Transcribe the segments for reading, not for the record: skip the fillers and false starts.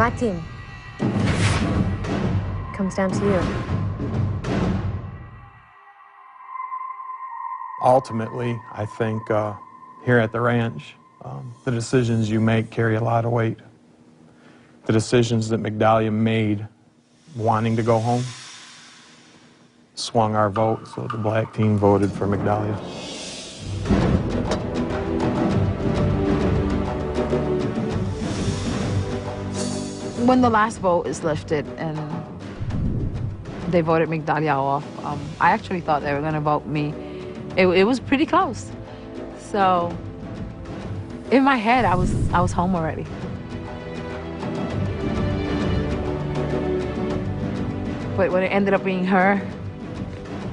Black team. Comes down to you. Ultimately, I think here at the ranch, the decisions you make carry a lot of weight. The decisions that Migdalia made wanting to go home swung our vote, so the black team voted for Migdalia. When the last vote is lifted and they voted Migdalia off, I actually thought they were going to vote me. It was pretty close. So in my head, I was home already. But when it ended up being her,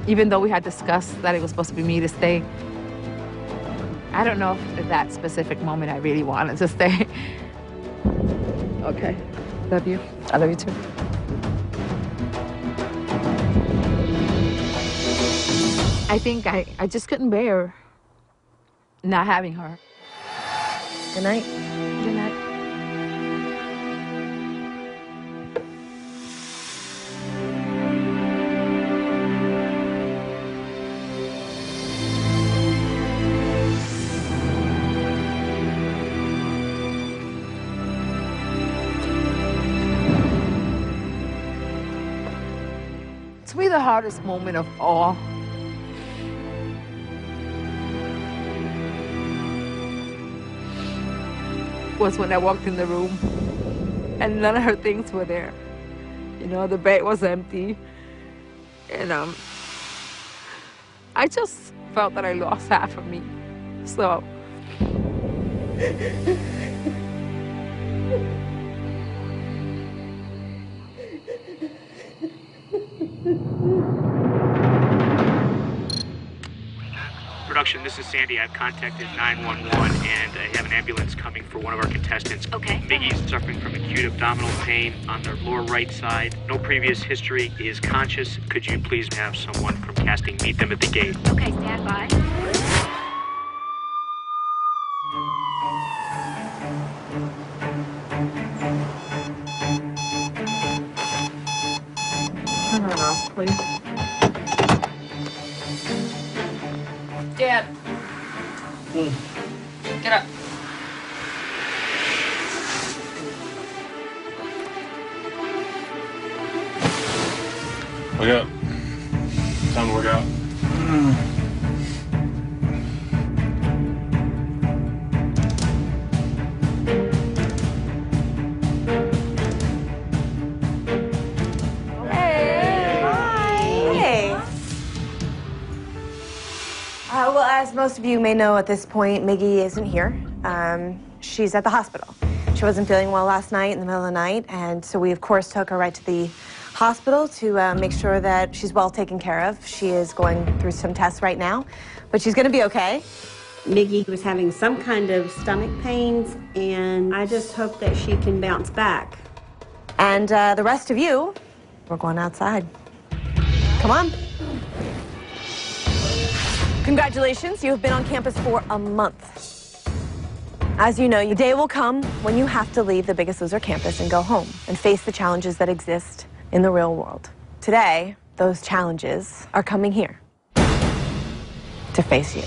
even though we had discussed that it was supposed to be me to stay, I don't know if at that specific moment I really wanted to stay. Okay. Love you. I love you too. I think I just couldn't bear not having her. Good night. Good night. To me, the hardest moment of all was when I walked in the room and none of her things were there. You know, the bed was empty. And I just felt that I lost half of me. So Production, this is Sandy. I've contacted 911 and I have an ambulance coming for one of our contestants. Okay. Miggie's suffering from acute abdominal pain on their lower right side. No previous history, is conscious. Could you please have someone from casting meet them at the gate? Okay, stand by. turn her off, please. Dad. Get up. Wake up. Time to work out. Well, as most of you may know at this point, Miggy isn't here. She's at the hospital. She wasn't feeling well last night in the middle of the night, and so we, of course, took her right to the hospital to make sure that she's well taken care of. She is going through some tests right now, but she's going to be okay. Miggy was having some kind of stomach pains, and I just hope that she can bounce back. And the rest of you, we're going outside. Come on. Congratulations, you have been on campus for a month. As you know, your day will come when you have to leave the Biggest Loser campus and go home and face the challenges that exist in the real world. Today, those challenges are coming here to face you.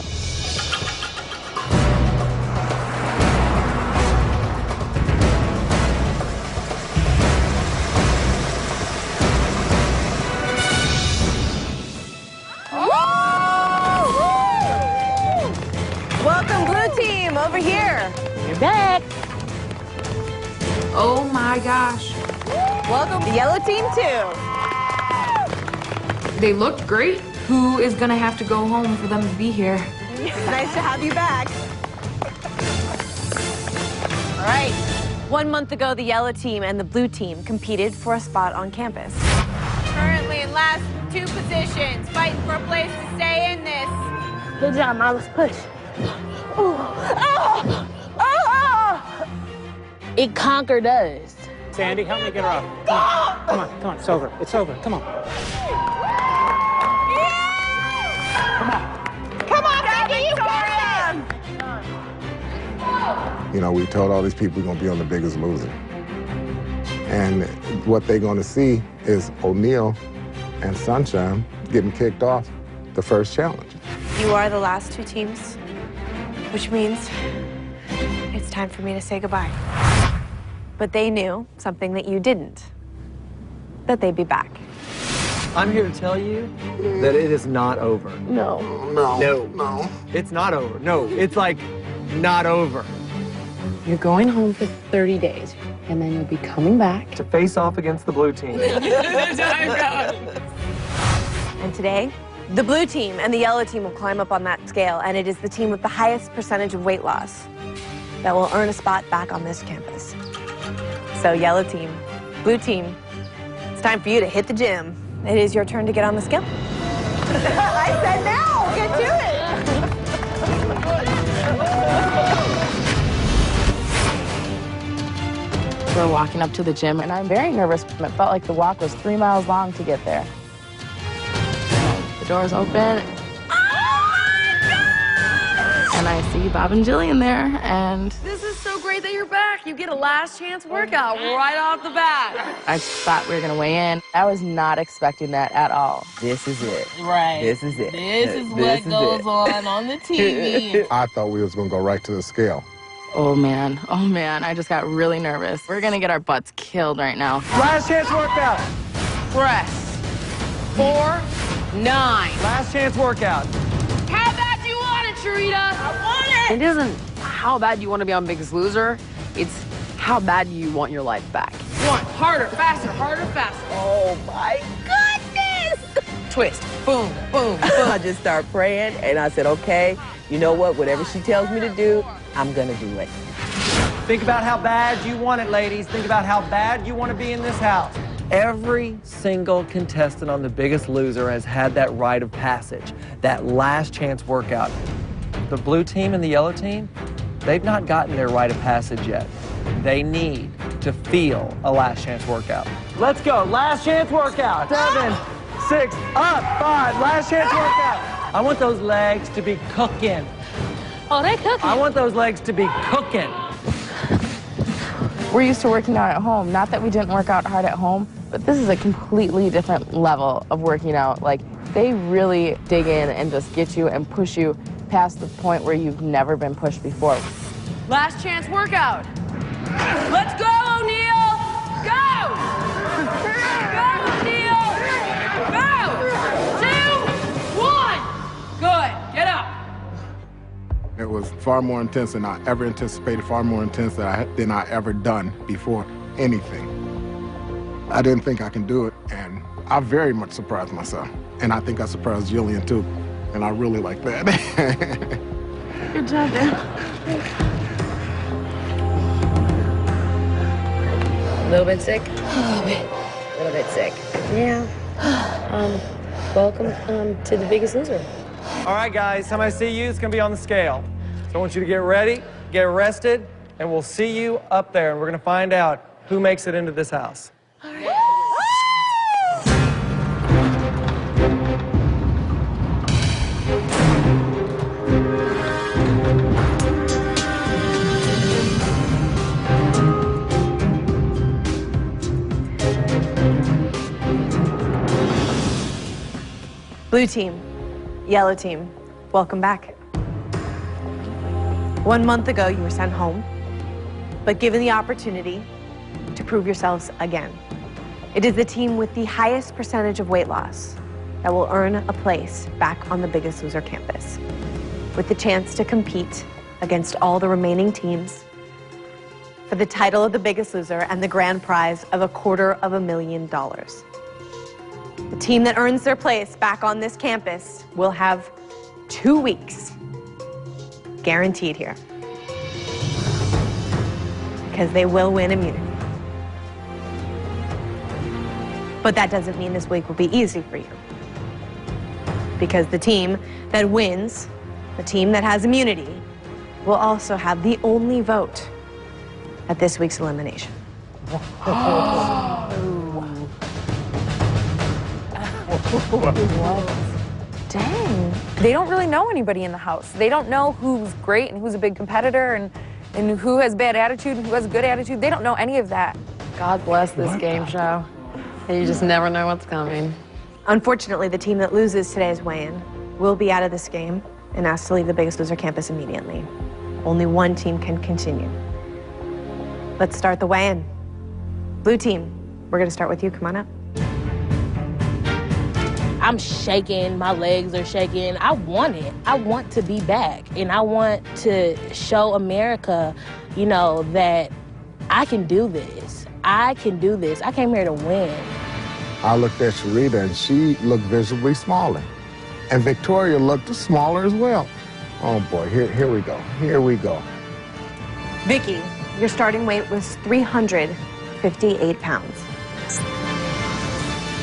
Welcome, blue team, over here. You're back. Oh my gosh. Welcome, the yellow team, too. They looked great. Who is gonna have to go home for them to be here? It's nice to have you back. All right. 1 month ago, the yellow team and the blue team competed for a spot on campus. Currently in last 2 positions, fighting for a place to stay in this. Good job, Mom. Let's push. It conquered us. Sandy, help me get her up. Come on, it's over. It's over, come on. Come on, Becky, you got it! You know, we told all these people we're gonna be on The Biggest Loser. And what they're going to see is O'Neal and Sunshine getting kicked off the first challenge. You are the last two teams, which means it's time for me to say goodbye. But they knew something that you didn't, that they'd be back. I'm here to tell you that it is not over. No. No. It's not over. No, it's like not over. You're going home for 30 days, and then you'll be coming back To face off against the blue team. And today, the blue team and the yellow team will climb up on that scale, and it is the team with the highest percentage of weight loss that will earn a spot back on this campus. So yellow team, blue team, it's time for you to hit the gym. It is your turn to get on the scale. I said now, get to it. We're walking up to the gym, and I'm very nervous. It felt like the walk was 3 miles long to get there. The doors open. And I see Bob and Jillian there, and This is so great that you're back. You get a last chance workout right off the bat. I just thought we were gonna weigh in. I was not expecting that at all. This is it. Right. This is it. This is what goes on the TV. I thought we was going to go right to the scale. Oh man, I just got really nervous. We're gonna get our butts killed right now. Last chance workout. Press 4, 9. Last chance workout. How bad do you want it, Sharita? I want it. It isn't how bad you want to be on Biggest Loser, it's how bad you want your life back. One, harder, faster, harder, faster. Oh my goodness! Twist, boom, boom, I just started praying and I said, okay, you know what? Whatever she tells me to do, I'm gonna do it. Think about how bad you want it, ladies. Think about how bad you want to be in this house. Every single contestant on The Biggest Loser has had that rite of passage, that last chance workout. The blue team and the yellow team, they've not gotten their rite of passage yet. They need to feel a last chance workout. Let's go, last chance workout. 7, 6, up, 5, last chance workout. I want those legs to be cooking. Oh, they cooking. I want those legs to be cooking. We're used to working out at home. Not that we didn't work out hard at home, but this is a completely different level of working out. Like, they really dig in and just get you and push you past the point where you've never been pushed before. Last chance workout. Let's go, O'Neal. Go. Go, O'Neal. Go. 2, 1. Good. Get up. It was far more intense than I ever anticipated, far more intense than I ever done before anything. I didn't think I can do it, and I very much surprised myself. And I think I surprised Jillian too, and I really like that. Good job, Dan. A little bit sick? A little bit. A little bit sick. Yeah. Welcome to The Biggest Loser. All right, guys, time I see you, it's gonna be on the scale. So I want you to get ready, get rested, and we'll see you up there, and we're gonna find out who makes it into this house. All right. Blue team, yellow team, welcome back. 1 month ago, you were sent home, but given the opportunity to prove yourselves again. It is the team with the highest percentage of weight loss that will earn a place back on the Biggest Loser campus, with the chance to compete against all the remaining teams for the title of the Biggest Loser and the grand prize of $250,000. The team that earns their place back on this campus will have 2 weeks guaranteed here, because they will win immunity. But that doesn't mean this week will be easy for you, because the team that wins, the team that has immunity, will also have the only vote at this week's elimination. Dang. They don't really know anybody in the house. They don't know who's great and who's a big competitor and who has bad attitude and who has a good attitude. They don't know any of that. God bless this game show. You just never know what's coming. Unfortunately, the team that loses today's weigh-in will be out of this game and asked to leave the Biggest Loser campus immediately. Only one team can continue. Let's start the weigh-in. Blue team, we're gonna start with you. Come on up. I'm shaking, my legs are shaking. I want it. I want to be back, and I want to show America, you know, that I can do this. I can do this. I came here to win. I looked at Sharita, and she looked visibly smaller. And Victoria looked smaller as well. Oh, boy, here we go. Here we go. Vicky, your starting weight was 358 pounds.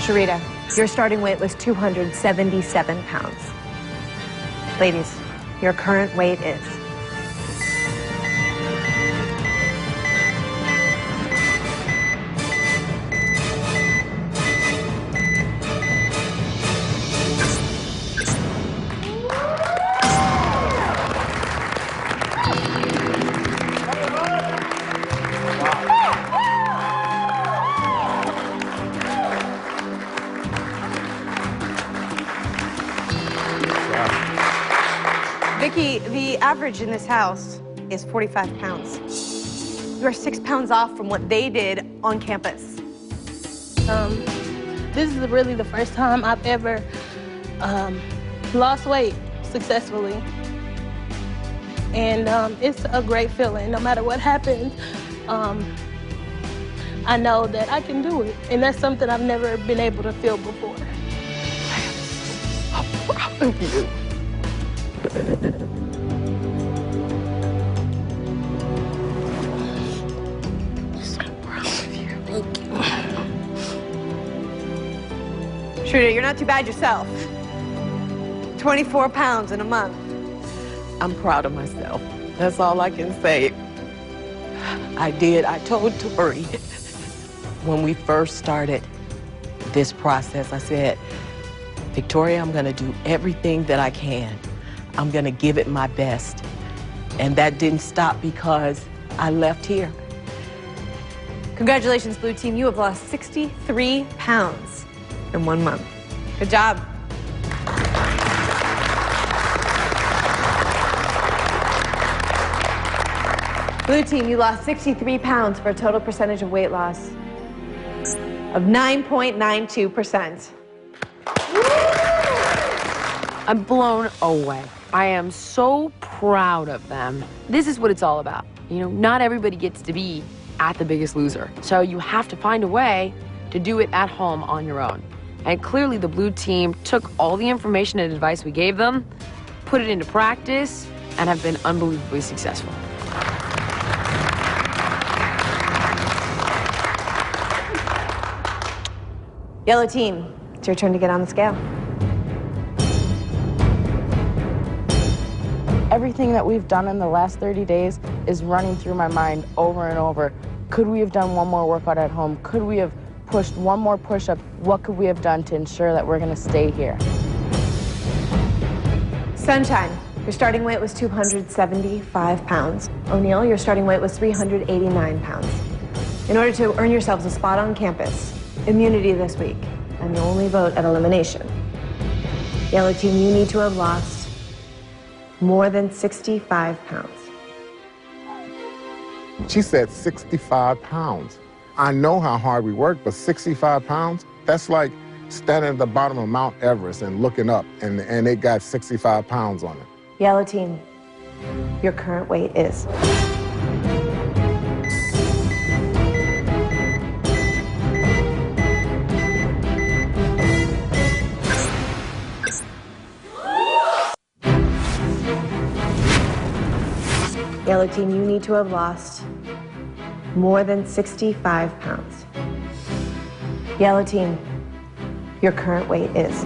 Sharita, your starting weight was 277 pounds. Ladies, your current weight is... Vicky, the average in this house is 45 pounds. You are 6 pounds off from what they did on campus. This is really the first time I've ever lost weight successfully. And it's a great feeling. No matter what happens, I know that I can do it. And that's something I've never been able to feel before. I'm so proud of you. Sharita, you're not too bad yourself. 24 pounds in a month. I'm proud of myself. That's all I can say. I told Tori when we first started this process, I said, Victoria, I'm gonna do everything that I can. I'm gonna give it my best. And that didn't stop because I left here. Congratulations, Blue Team. You have lost 63 pounds in 1 month. Good job. Blue Team, you lost 63 pounds for a total percentage of weight loss of 9.92%. I'm blown away. I am so proud of them. This is what it's all about. You know, not everybody gets to be at the Biggest Loser. So you have to find a way to do it at home on your own. And clearly the Blue Team took all the information and advice we gave them, put it into practice, and have been unbelievably successful. Yellow Team, it's your turn to get on the scale. Everything that we've done in the last 30 days is running through my mind over and over. Could we have done one more workout at home? Could we have pushed one more push-up? What could we have done to ensure that we're gonna stay here? Sunshine, your starting weight was 275 pounds. O'Neill, your starting weight was 389 pounds. In order to earn yourselves a spot on campus, immunity this week, and you'll only vote at elimination. Yellow Team, you need to have lost more than 65 pounds. She said 65 pounds. I know how hard we work, but 65 pounds, that's like standing at the bottom of Mount Everest and looking up, and it got 65 pounds on it. Yellow Team, your current weight is... Yellow Team, you need to have lost more than 65 pounds. Yellow Team, your current weight is...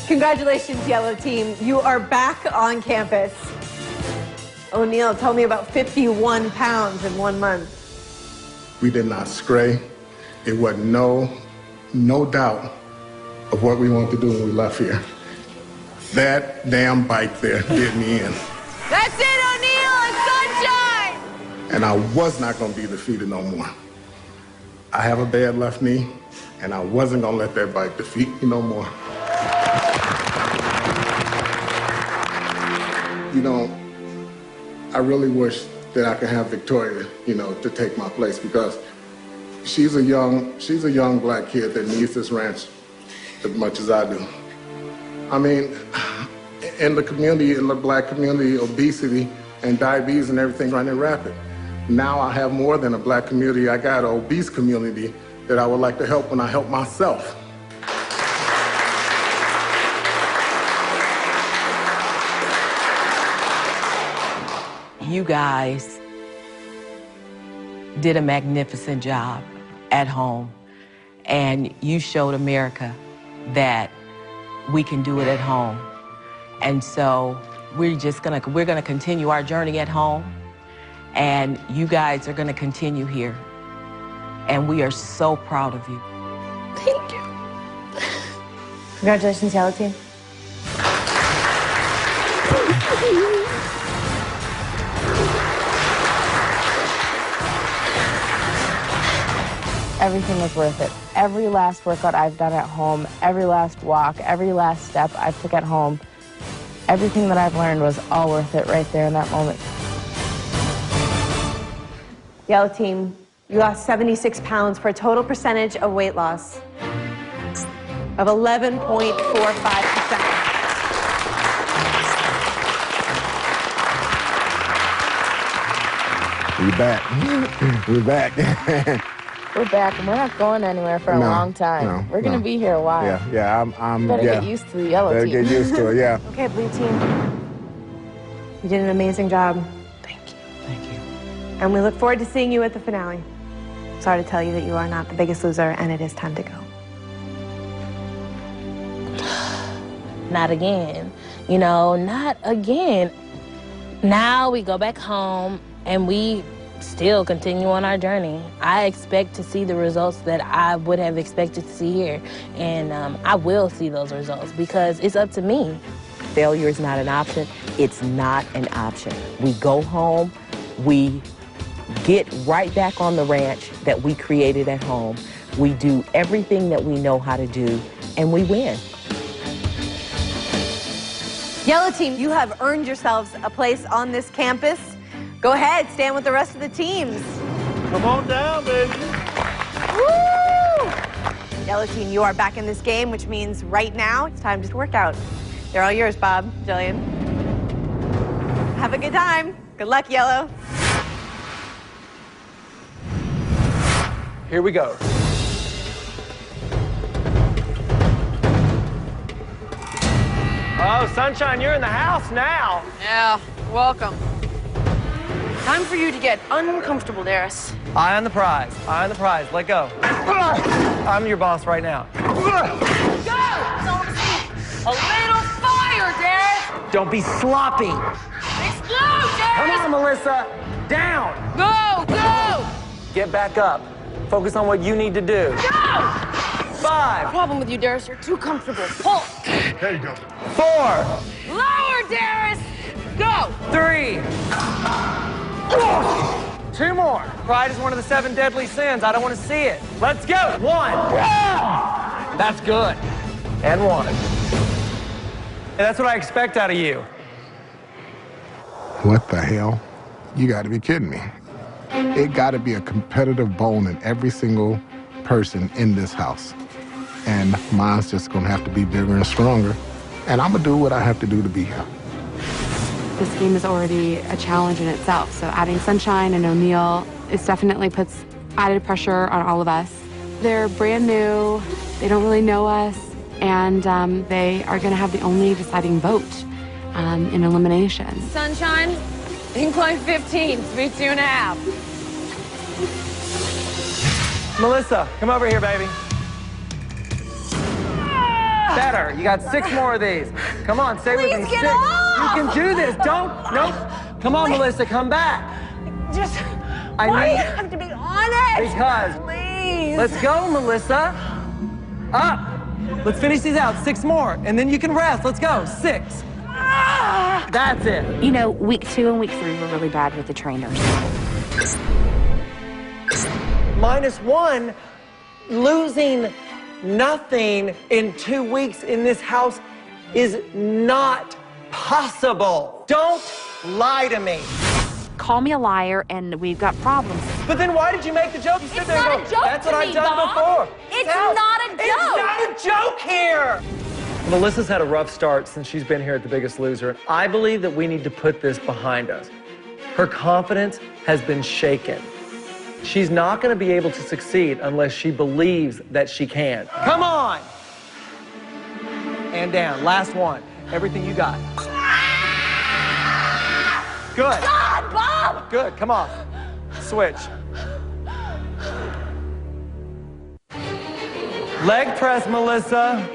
Congratulations, Yellow Team. You are back on campus. O'Neal, tell me about 51 pounds in 1 month. We did not stray. It wasn't no doubt of what we wanted to do when we left here. That damn bike there did me in. That's it, O'Neal and Sunshine! And I was not going to be defeated no more. I have a bad left knee, and I wasn't going to let that bike defeat me no more. You know, I really wish that I could have Victoria, you know, to take my place, because she's a young black kid that needs this ranch as much as I do. I mean, in the community, in the black community, obesity and diabetes and everything running rapid. Now I have more than a black community. I got an obese community that I would like to help when I help myself. You guys did a magnificent job at home, and you showed America that we can do it at home. And so we're gonna continue our journey at home, and you guys are gonna continue here. And we are so proud of you. Thank you. Congratulations, Yellow Team. Everything was worth it. Every last workout I've done at home, every last walk, every last step I took at home, everything that I've learned was all worth it right there in that moment. Yellow Team, you lost 76 pounds for a total percentage of weight loss of 11.45%. We're back. We're back. We're back, and we're not going anywhere for a long time. We're going to be here a while. Yeah, I'm Better get used to the Yellow Team. Better get used to it, yeah. Okay, Blue Team. You did an amazing job. Thank you. Thank you. And we look forward to seeing you at the finale. Sorry to tell you that you are not the biggest loser, and it is time to go. Not again. You know, not again. Now we go back home, and we still continue on our journey. I expect to see the results that I would have expected to see here. And I will see those results because it's up to me. Failure is not an option. It's not an option. We go home, we get right back on the ranch that we created at home. We do everything that we know how to do, and we win. Yellow Team, you have earned yourselves a place on this campus. Go ahead, stand with the rest of the teams. Come on down, baby. Woo! Yellow Team, you are back in this game, which means right now it's time to work out. They're all yours, Bob, Jillian. Have a good time. Good luck, Yellow. Here we go. Oh, Sunshine, you're in the house now. Yeah, welcome. Time for you to get uncomfortable, Darius. Eye on the prize. Eye on the prize. Let go. I'm your boss right now. Go! A little fire, Darius! Don't be sloppy. Explode, Darius! Come on, Melissa. Down. Go, go! Get back up. Focus on what you need to do. Go! 5. Problem with you, Darius, you're too comfortable. Pull. There you go. 4. Lower, Darius! Go! 3. 2 more. Pride is one of the 7 deadly sins. I don't want to see it. Let's go. 1. That's good. And 1. And that's what I expect out of you. What the hell? You got to be kidding me. It got to be a competitive bone in every single person in this house. And mine's just going to have to be bigger and stronger. And I'm going to do what I have to do to be here. This game is already a challenge in itself, so adding Sunshine and O'Neal, it definitely puts added pressure on all of us. They're brand new, they don't really know us, and they are gonna have the only deciding vote in elimination. Sunshine, incline 15, speed 2.5. Melissa, come over here, baby. Better. You got 6 more of these. Come on, stay with me. Please get 6. off! You can do this. Don't. Nope. Come on, Melissa, come back. Just, I why need. do you have to be honest? Because. Please. Let's go, Melissa. Up. Let's finish these out. 6 more, and then you can rest. Let's go. 6. That's it. You know, week 2 and week 3 were really bad with the trainers. -1, losing nothing in 2 weeks in this house is not possible. Don't lie to me. Call me a liar and we've got problems. But then why did you make the joke? You sit It's there and not go, a joke that's to what me, I've done Bob. before. It's Tell- not a joke. It's not a joke here. Melissa's had a rough start since she's been here at The Biggest Loser, and I believe that we need to put this behind us. Her confidence has been shaken. She's not going to be able to succeed unless she believes that she can. Come on! And down. Last one. Everything you got. Good. God, Bob! Good. Come on. Switch. Leg press, Melissa.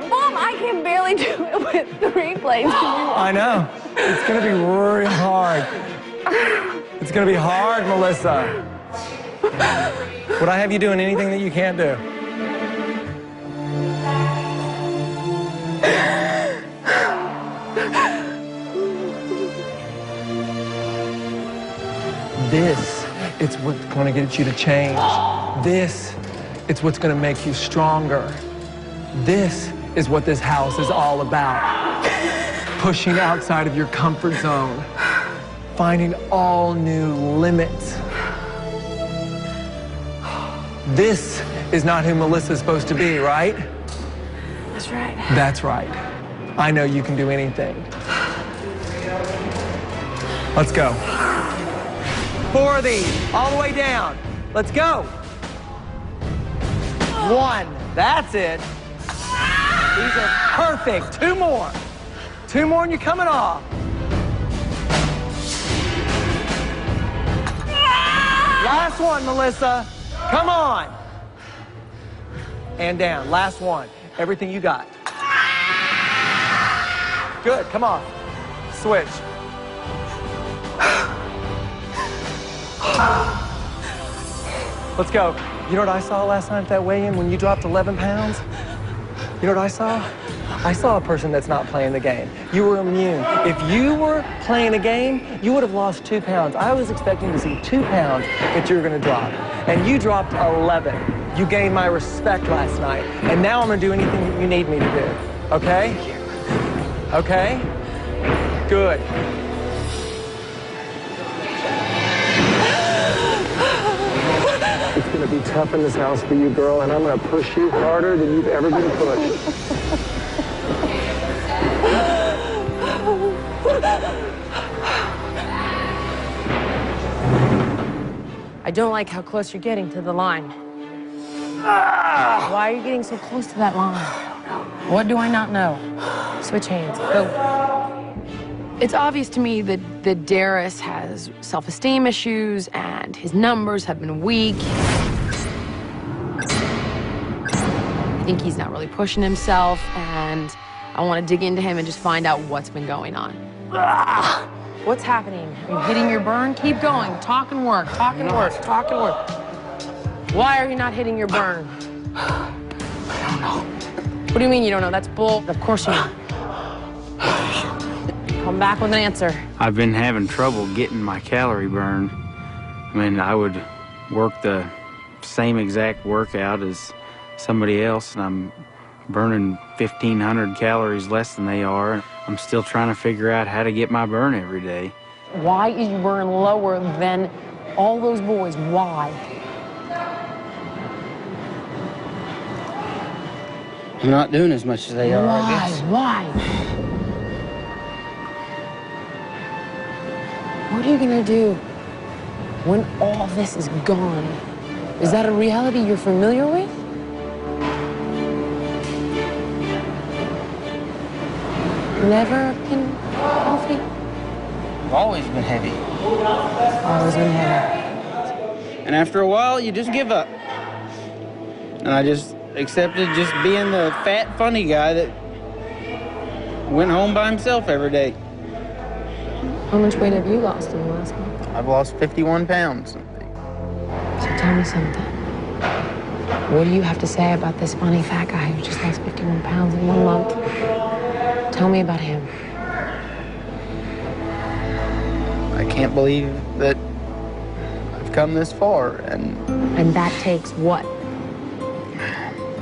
Mom, I can barely do it with 3 plates. I know. It's going to be really hard. It's going to be hard, Melissa. Would I have you doing anything that you can't do? This, it's what's going to get you to change. This, it's what's going to make you stronger. This is what this house is all about. Pushing outside of your comfort zone. Finding all new limits. This is not who Melissa's supposed to be, right? That's right. That's right. I know you can do anything. Let's go. 4 of these, all the way down. Let's go. 1, that's it. These are perfect. 2 more. 2 more and you're coming off. Last one, Melissa. Come on. And down. Last one. Everything you got. Good. Come on. Switch. Let's go. You know what I saw last night at that weigh-in when you dropped 11 pounds? You know what I saw? I saw a person that's not playing the game. You were immune. If you were playing a game, you would have lost 2 pounds. I was expecting to see 2 pounds that you were going to drop. And you dropped 11. You gained my respect last night. And now I'm going to do anything that you need me to do. Okay? Okay? Good. It's going to be tough in this house for you, girl, and I'm going to push you harder than you've ever been pushed. I don't like how close you're getting to the line. Why are you getting so close to that line? What do I not know? Switch hands. Go. It's obvious to me that Darius has self-esteem issues and his numbers have been weak. I think he's not really pushing himself, and I want to dig into him and just find out what's been going on. What's happening? Are you hitting your burn? Keep going. Talk and work. Talk and work. Talk and work. Why are you not hitting your burn? I don't know. What do you mean you don't know? That's bull. Of course you know. Come back with an answer. I've been having trouble getting my calorie burn. I mean, I would work the same exact workout as somebody else, and I'm burning 1,500 calories less than they are. I'm still trying to figure out how to get my burn every day. Why is your burn lower than all those boys? Why? I'm not doing as much as they are, I guess. Why? What are you gonna do when all this is gone? Is that a reality you're familiar with? Never been healthy? I've always been heavy. Always been heavy. And after a while, you just give up. And I just accepted just being the fat, funny guy that went home by himself every day. How much weight have you lost in the last month? I've lost 51 pounds. So tell me something. What do you have to say about this funny fat guy who just lost 51 pounds in 1 month? Tell me about him. I can't believe that I've come this far, and that takes what?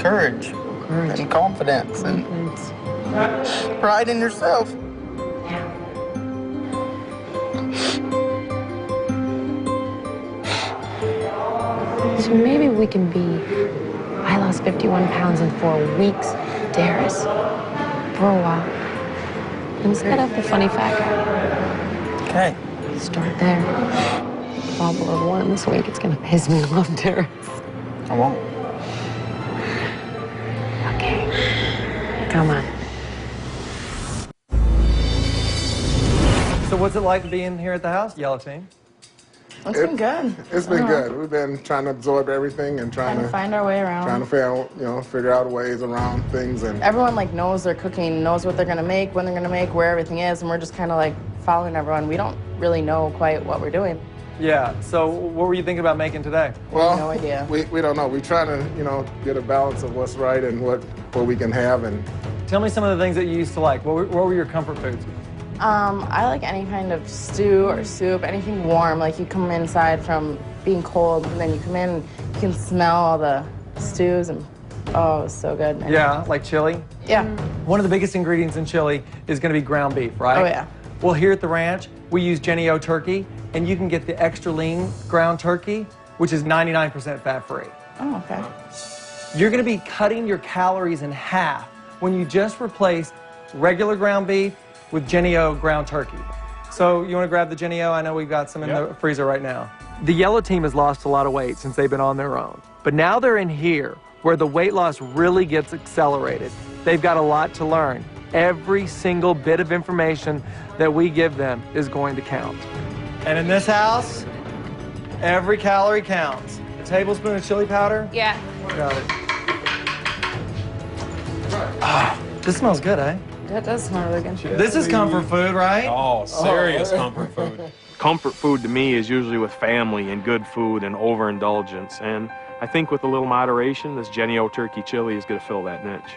courage. And confidence. And pride in yourself. So maybe we can be, I lost 51 pounds in 4 weeks, Darius, for a while. Instead of the funny fat guy. Okay. Start there. Fall below 1 this week, it's gonna piss me off, Darius. I won't. Okay. Come on. So what's it like being here at the house, Yellow Team? It's been good. It's been good. We've been trying to absorb everything and trying to find our way around. Trying to figure out ways around things. And Everyone like knows their cooking, knows what they're gonna make, when they're gonna make, where everything is, and we're just kind of like following everyone. We don't really know quite what we're doing. Yeah, so what were you thinking about making today? Well, no idea. We don't know. We're trying to get a balance of what's right and what we can have. And Tell me some of the things that you used to like. What were your comfort foods? I like any kind of stew or soup, anything warm. Like you come inside from being cold, and then you come in and you can smell all the stews, and oh, it's so good. Yeah, like chili? Yeah. One of the biggest ingredients in chili is going to be ground beef, right? Oh, yeah. Well, here at the ranch, we use Jenny O turkey, and you can get the extra lean ground turkey, which is 99% fat-free. Oh, okay. You're going to be cutting your calories in half when you just replace regular ground beef with Jenny O ground turkey. So you want to grab the Jenny O? I know we've got some in the freezer right now. The Yellow Team has lost a lot of weight since they've been on their own. But now they're in here, where the weight loss really gets accelerated. They've got a lot to learn. Every single bit of information that we give them is going to count. And in this house, every calorie counts. A tablespoon of chili powder? Yeah. Got it. Ah, this smells good, eh? That does smell really good. This is comfort food, right? Oh, serious comfort food. Comfort food to me is usually with family and good food and overindulgence. And I think with a little moderation, this Jenny O turkey chili is going to fill that niche.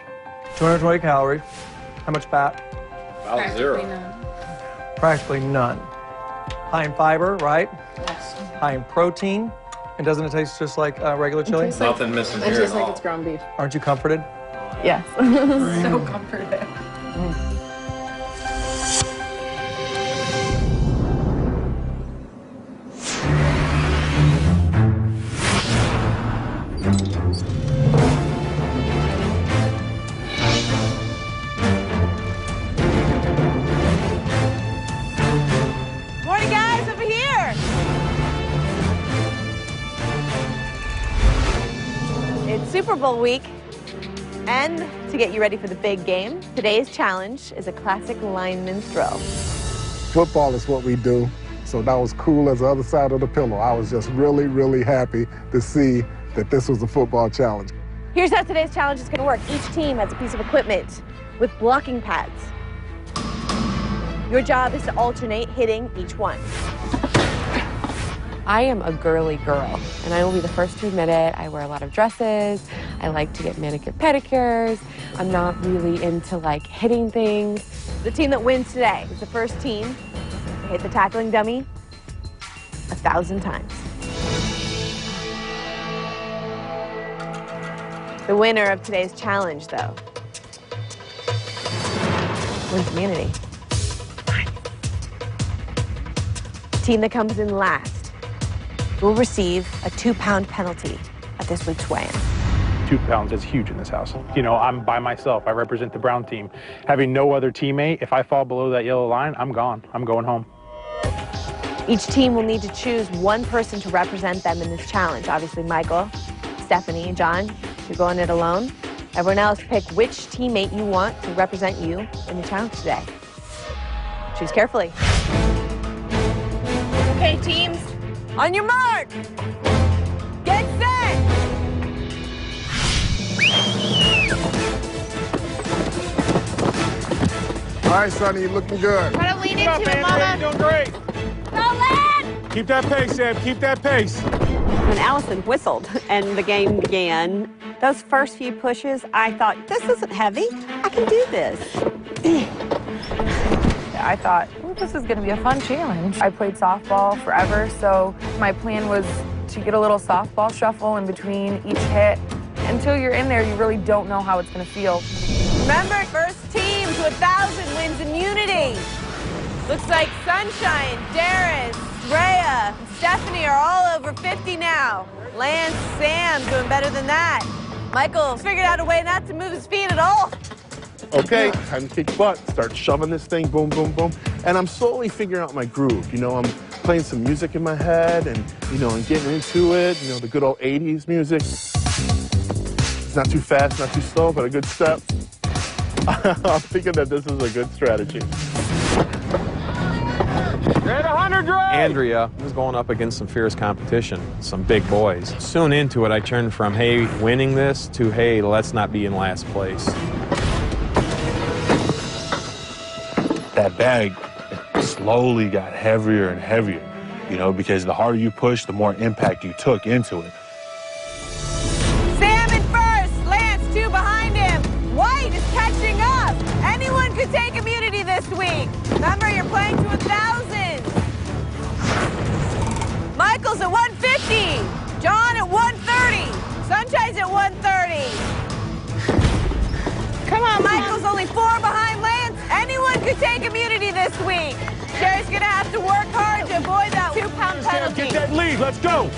220 calories. How much fat? About zero. Practically none. High in fiber, right? Yes. High in protein. And doesn't it taste just like regular chili? Nothing missing It here tastes at like all. it's ground beef. Aren't you comforted? Yes. So comforted. Morning, guys, over here. It's Super Bowl week. And to get you ready for the big game, today's challenge is a classic lineman throw. football is what we do. So that was cool as the other side of the pillow. I was just really, really happy to see that this was a football challenge. Here's how today's challenge is going to work. Each team has a piece of equipment with blocking pads. Your job is to alternate hitting each one. I am a girly girl, and I will be the first to admit it. I wear a lot of dresses. I like to get manicure pedicures. I'm not really into like hitting things. The team that wins today is the first team to hit the tackling dummy 1,000 times. The winner of today's challenge, though, wins immunity. The team that comes in last will receive a 2-pound penalty at this week's weigh-in. 2 pounds is huge in this house. You know, I'm by myself. I represent the Brown team. Having no other teammate, if I fall below that yellow line, I'm gone. I'm going home. Each team will need to choose one person to represent them in this challenge. Obviously, Michael, Stephanie, and John, you're going it alone. Everyone else, pick which teammate you want to represent you in the challenge today. Choose carefully. Okay, teams, on your mark. Get set. right, Sonny, you're looking good. Try to lean Keep up, into it, Andrea, Mama. you're doing great. Go, Lynn! Keep that pace, Sam. Keep that pace. When Allison whistled and the game began, those first few pushes, I thought, this isn't heavy. I can do this. I thought, well, this is going to be a fun challenge. I played softball forever, so my plan was to get a little softball shuffle in between each hit. Until you're in there, you really don't know how it's going to feel. Remember, first team to 1,000 wins immunity. Looks like Sunshine, Darius, Rhea, and Stephanie are all over 50 now. Lance, Sam doing better than that. Michael's figured out a way not to move his feet at all. Okay, time to kick butt. Start shoving this thing, boom, boom, boom. And I'm slowly figuring out my groove. You know, I'm playing some music in my head and, you know, and getting into it. You know, the good old 80s music. It's not too fast, not too slow, but a good step. I'm thinking that this is a good strategy. You're at 100, Dre! Andrea was going up against some fierce competition, some big boys. Soon into it, I turned from, hey, winning this, to, hey, let's not be in last place. That bag slowly got heavier and heavier, you know, because the harder you push, the more impact you took into it. Sam in first, Lance 2 behind him. White is catching up. Anyone could take immunity this week. Remember, you're playing to 1,000. Michael's at 150. John at 130. Sunshine's at 130. Come on, Michael's only 4 behind Lance. Anyone could take immunity this week. Sherry's gonna have to work hard to avoid that 2-pound penalty. Get that lead, let's go!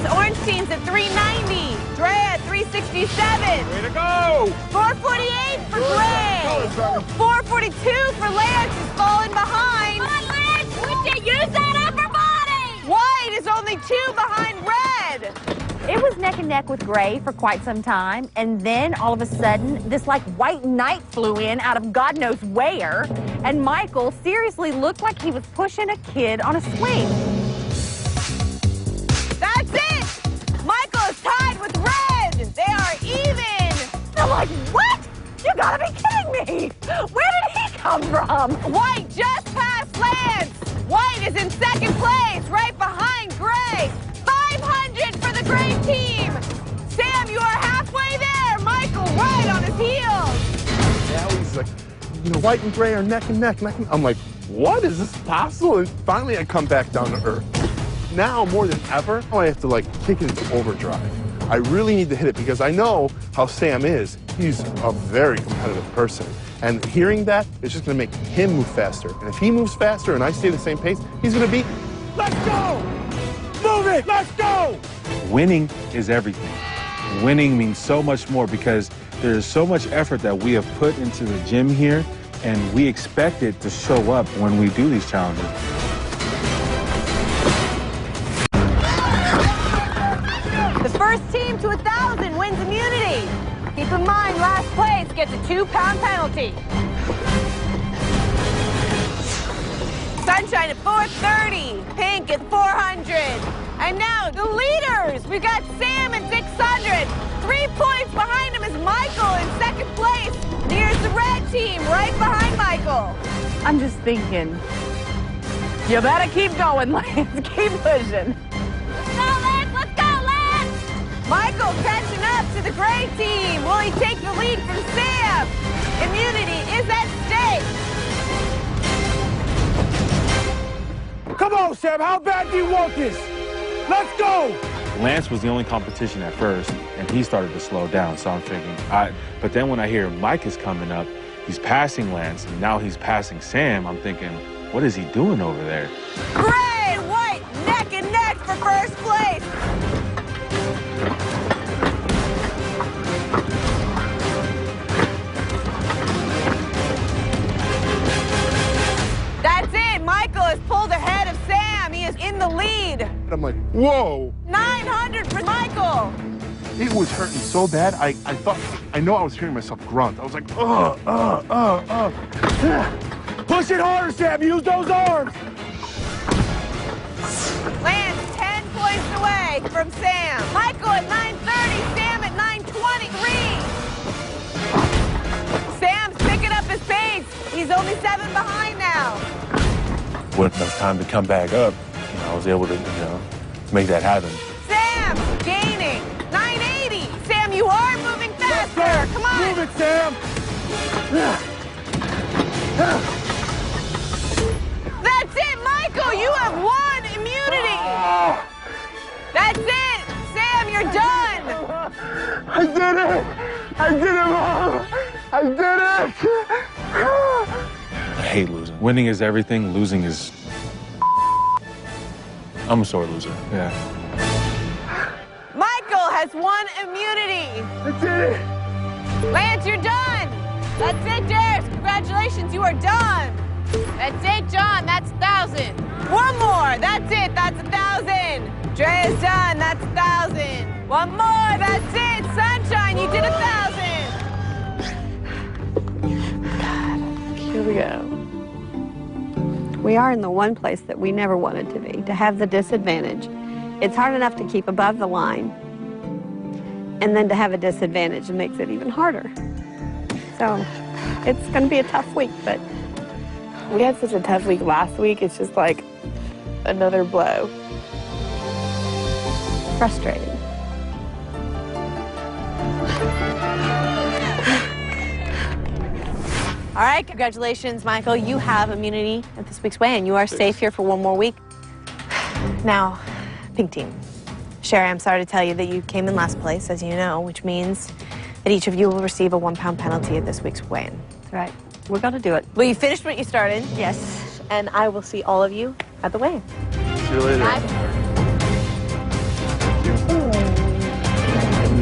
The orange team's at 390. Dre at 367. Way to go! 448 for Gray. 442 for Lance, who's falling behind. Come on, Lance! Would you use that upper body? White is only 2 behind Red. It was neck and neck with Gray for quite some time, and then all of a sudden, this like white knight flew in out of God knows where, and Michael seriously looked like he was pushing a kid on a swing. That's it! Michael is tied with Red. They are even. I'm like, what? You gotta be kidding me! Where did he come from? White just passed Lance. White is in second place, right behind Gray. 500 for the Gray team. Sam, you are halfway there. Michael right on his heels. Now he's like, you know, White and Gray are neck and neck. I'm like, what? Is this possible? And finally I come back down to earth. Now, more than ever, I have to, like, kick it into overdrive. I really need to hit it because I know how Sam is. He's a very competitive person. And hearing that is just going to make him move faster. And if he moves faster and I stay the same pace, he's going to be, let's go! Move it! Let's go! Winning is everything. Winning means so much more because there's so much effort that we have put into the gym here, and we expect it to show up when we do these challenges. The first team to 1,000 wins immunity. Keep in mind, last place gets a 2-pound penalty. Sunshine at 430, Pink at 400. And now the leaders. We've got Sam at 600. 3 points behind him is Michael in second place. Here's the red team right behind Michael. I'm just thinking, you better keep going, Lance. Keep pushing. Let's go, Lance. Let's go, Lance. Michael catching up to the gray team. Will he take the lead from Sam? Immunity is at stake. Come on, Sam, how bad do you want this? Let's go! Lance was the only competition at first, and he started to slow down, so I'm thinking, but then when I hear Mike is coming up, he's passing Lance, and now he's passing Sam, I'm thinking, what is he doing over there? Gray and white, neck and neck for first place. That's it. Michael has pulled ahead of Sam. He is in the lead. And I'm like, whoa. 900 for Michael. It was hurting so bad, I thought, I know I was hearing myself grunt. I was like, Push it harder, Sam, use those arms! Lance 10 points away from Sam. Michael at 930, Sam at 923. Sam's picking up his pace. with enough time to come back up, I was able to, make that happen. Sam, gaining, 980. Sam, you are moving faster. Come on. Move it, Sam. That's it, Michael. You have won immunity. That's it. Sam, you're done. I did it. I did it, Mom. I did it. I hate losing. Winning is everything. Losing is... I'm a sore loser. Yeah. Michael has won immunity. I did it. Lance, you're done. That's it, Darius. Congratulations, you are done. That's it, John. That's 1,000. One more. That's it. That's 1,000. Drea's done. That's 1,000. One more. That's it. Sunshine, you did 1,000. Here we go. We are in the one place that we never wanted to be, to have the disadvantage. It's hard enough to keep above the line, and then to have a disadvantage makes it even harder. So it's going to be a tough week, but We had such a tough week last week. It's just like another blow. frustrating. All right, congratulations, Michael. You have immunity at this week's weigh-in. You are safe here for one more week. Now, pink team. Sherry, I'm sorry to tell you that you came in last place, as you know, which means that each of you will receive a 1-pound penalty at this week's weigh-in. That's right. We're going to do it. Well, you finished what you started. Yes. And I will see all of you at the weigh-in. See you later. I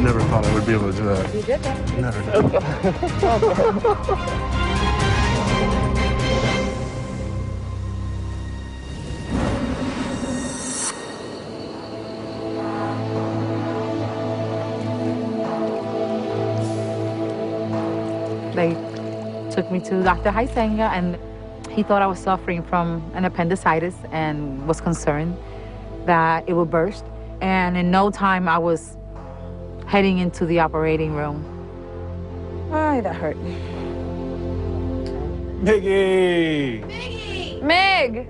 never thought I would be able to do that. You did that. Never. They took me to Dr. Heisenga, and he thought I was suffering from an appendicitis and was concerned that it would burst. And in no time, I was heading into the operating room. Ay, that hurt. Miggy! Mig!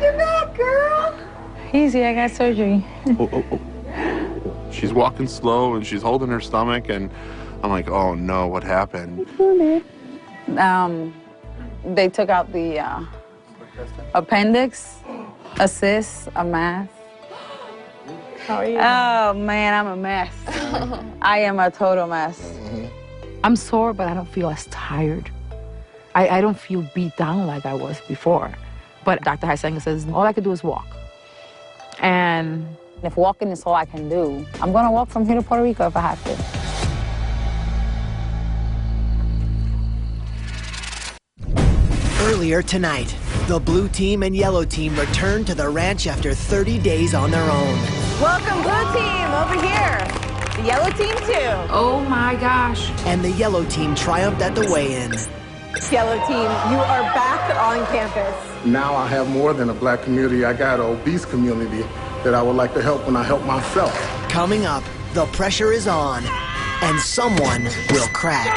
You're back, girl. Easy, I got surgery. She's walking slow and she's holding her stomach, and I'm like, oh no, what happened? They took out the appendix, a cyst, a mass. How are you? Oh man, I'm a mess. I am a total mess. I'm sore, but I don't feel as tired. I don't feel beat down like I was before. But Dr. Heisenga says all I could do is walk. And if walking is all I can do, I'm gonna walk from here to Puerto Rico if I have to. Earlier tonight, the blue team and yellow team returned to the ranch after 30 days on their own. Welcome, blue team, over here. The yellow team, too. Oh my gosh. And the yellow team triumphed at the weigh-in. Yellow team, you are back on campus. Now I have more than a black community. I got an obese community that I would like to help when I help myself. Coming up, the pressure is on, and someone will crack.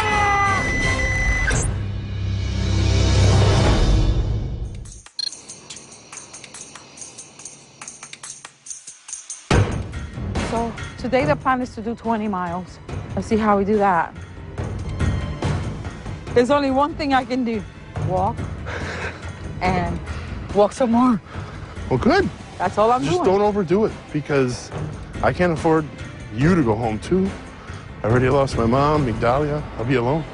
so today the plan is to do 20 miles. Let's see how we do that. There's only one thing I can do. Walk and walk some more. Well, good. That's all I'm Just doing. don't overdo it, because I can't afford you to go home too. I already lost my mom, Migdalia. I'll be alone.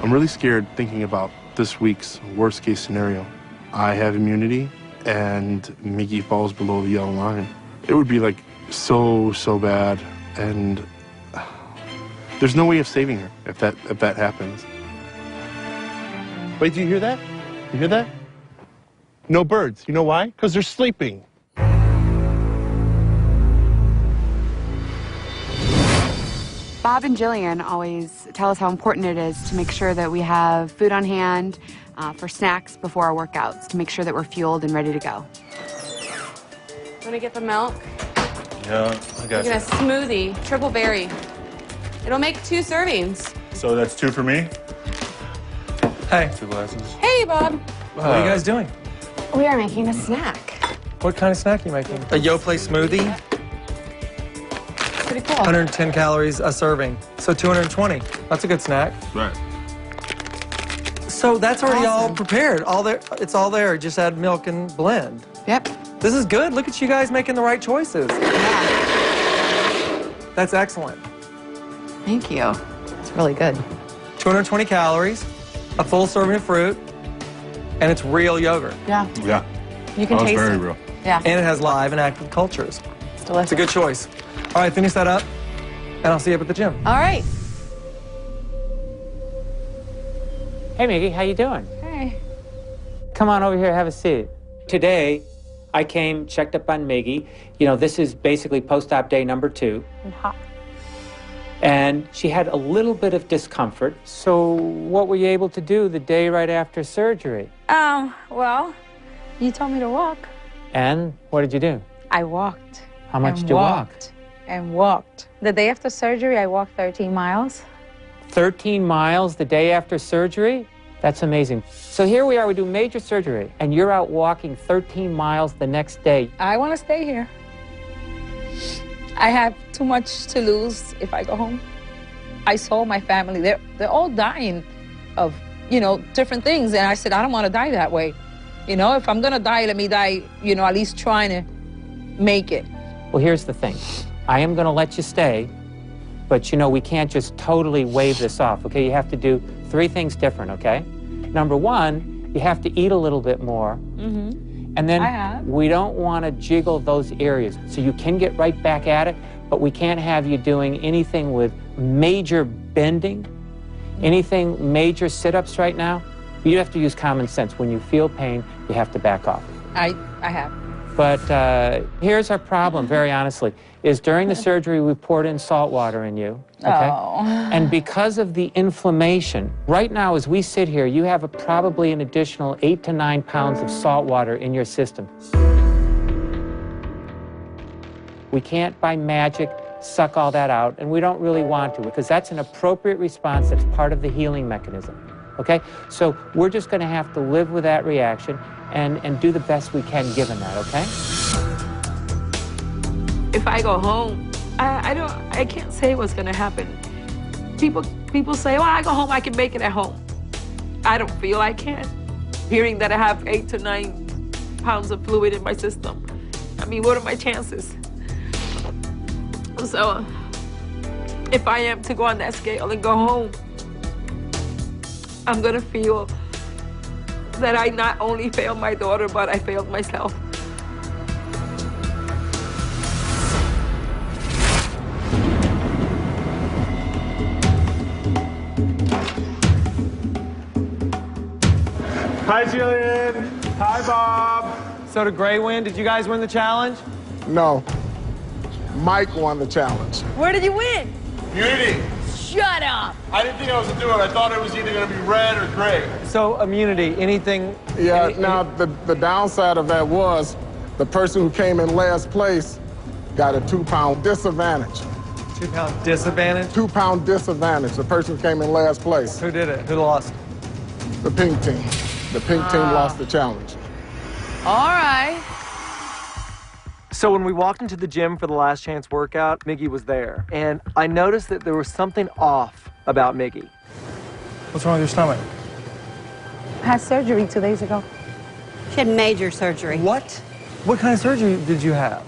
I'm really scared thinking about this week's worst case scenario. I have immunity and Miggy falls below the yellow line. It would be like so bad, and there's no way of saving her if that happens. Wait, do you hear that? You hear that? No birds. You know why? Because they're sleeping. Bob and Jillian always tell us how important it is to make sure that we have food on hand for snacks before our workouts, to make sure that we're fueled and ready to go. Want to get the milk? Yeah, I got Get a you. smoothie, triple berry. It'll make 2 servings. So that's 2 for me? Hey. 2 glasses. Hey, Bob. What are you guys doing? We are making a snack. What kind of snack are you making? A Yoplait smoothie? Pretty cool. 110 calories a serving, so 220. That's a good snack. Right. So that's already all prepared. All there, it's all there. Just add milk and blend. Yep. This is good. Look at you guys making the right choices. Yeah. That's excellent. Thank you. It's really good. 220 calories, a full serving of fruit, and it's real yogurt. Yeah. Yeah. You can taste very it. real. Yeah. And it has live and active cultures. It's delicious. It's a good choice. All right, finish that up, and I'll see you up at the gym. All right. Hey, Miggy, how you doing? Hey. Come on over here, have a seat. Today, I came, checked up on Miggy. You know, this is basically post-op day number 2. And hot. And she had a little bit of discomfort. So what were you able to do the day right after surgery? Well, you told me to walk. And what did you do? I walked. How much did you walk? And walked. The day after surgery, I walked 13 miles. 13 miles the day after surgery? That's amazing. So here we are, we do major surgery, and you're out walking 13 miles the next day. I want to stay here. I have too much to lose if I go home. I saw my family. They're all dying of, different things. And I said, I don't want to die that way. If I'm going to die, let me die, at least trying to make it. Well, here's the thing. I am going to let you stay, but, we can't just totally wave this off, okay? You have to do 3 things different, okay? Number 1, you have to eat a little bit more. Mm-hmm. And then we don't want to jiggle those areas. So you can get right back at it, but we can't have you doing anything with major bending, anything major sit-ups right now. You have to use common sense. When you feel pain, you have to back off. I have. But here's our problem, very honestly, is during the surgery, we poured in salt water in you, okay? Oh. And because of the inflammation, right now as we sit here, you have probably an additional 8 to 9 pounds of salt water in your system. We can't, by magic, suck all that out, and we don't really want to, because that's an appropriate response that's part of the healing mechanism, okay? So we're just gonna have to live with that reaction and do the best we can given that, okay? If I go home, I can't say what's gonna happen. People say, well, I go home, I can make it at home. I don't feel I can. Hearing that I have 8 to 9 pounds of fluid in my system, I mean, what are my chances? So, if I am to go on that scale and go home, I'm gonna feel that I not only failed my daughter, but I failed myself. Hi, Jillian. Hi, Bob. So did Gray win? Did you guys win the challenge? No. Mike won the challenge. Where did you win? Unity. Shut up. I didn't think I was going to do it. I thought it was either going to be red or gray. So immunity, anything? Yeah, now the downside of that was the person who came in last place got a 2-pound disadvantage. 2-pound disadvantage? 2-pound disadvantage, the person who came in last place. Who did it? Who lost? The pink team. The pink team lost the challenge. All right. So when we walked into the gym for the last chance workout, Miggy was there. And I noticed that there was something off about Miggy. What's wrong with your stomach? I had surgery 2 days ago. She had major surgery. What? What kind of surgery did you have?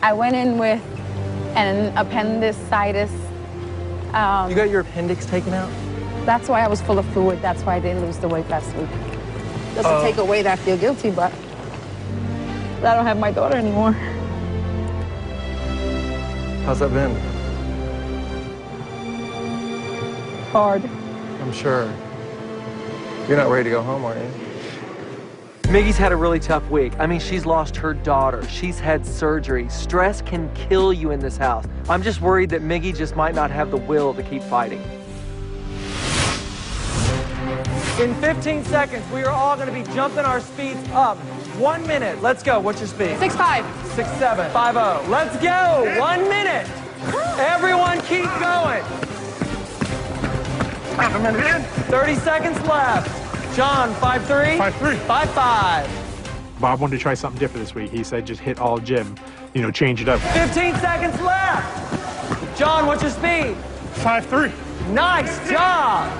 I went in with an appendicitis. You got your appendix taken out? That's why I was full of fluid. That's why I didn't lose the weight last week. Doesn't take away that I feel guilty, but I don't have my daughter anymore. How's that been? Hard. I'm sure. You're not ready to go home, are you? Miggy's had a really tough week. I mean, she's lost her daughter. She's had surgery. Stress can kill you in this house. I'm just worried that Miggy just might not have the will to keep fighting. In 15 seconds, we are all going to be jumping our speeds up. 1 minute. Let's go. What's your speed? 6.5. 6.7. 5.0. Let's go. 1 minute. Everyone keep going. 30 seconds left. John, 5.3. 5.3. 5.5. Bob wanted to try something different this week. He said just hit all gym, you know, change it up. 15 seconds left. John, what's your speed? 5'3". Nice job.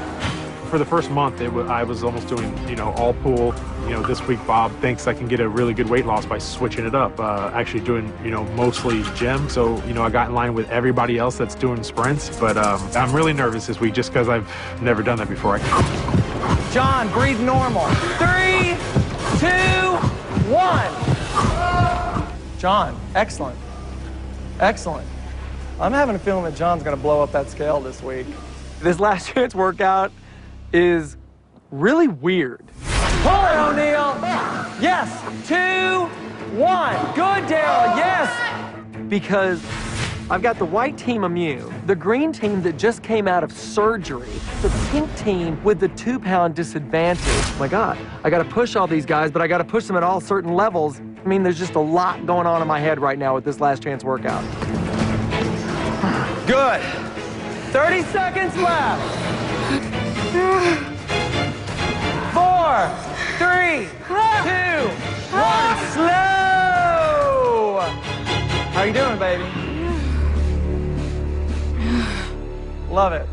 For the first month, I was almost doing, you know, all pool. You know, this week, Bob thinks I can get a really good weight loss by switching it up. Actually doing, you know, mostly gym. So, you know, I got in line with everybody else that's doing sprints. But I'm really nervous this week just because I've never done that before. John, breathe normal. 3, 2, 1. John, excellent. Excellent. I'm having a feeling that John's going to blow up that scale this week. This last chance workout is really weird. Pull it, O'Neal. Yes. 2, 1. Good, Daryl. Yes. Because I've got the white team immune, the green team that just came out of surgery, the pink team with the 2-pound disadvantage. Oh my God, I got to push all these guys, but I got to push them at all certain levels. I mean, there's just a lot going on in my head right now with this last chance workout. Good. 30 seconds left. 4, 3, 2, 1. Slow. How you doing, baby? Love it.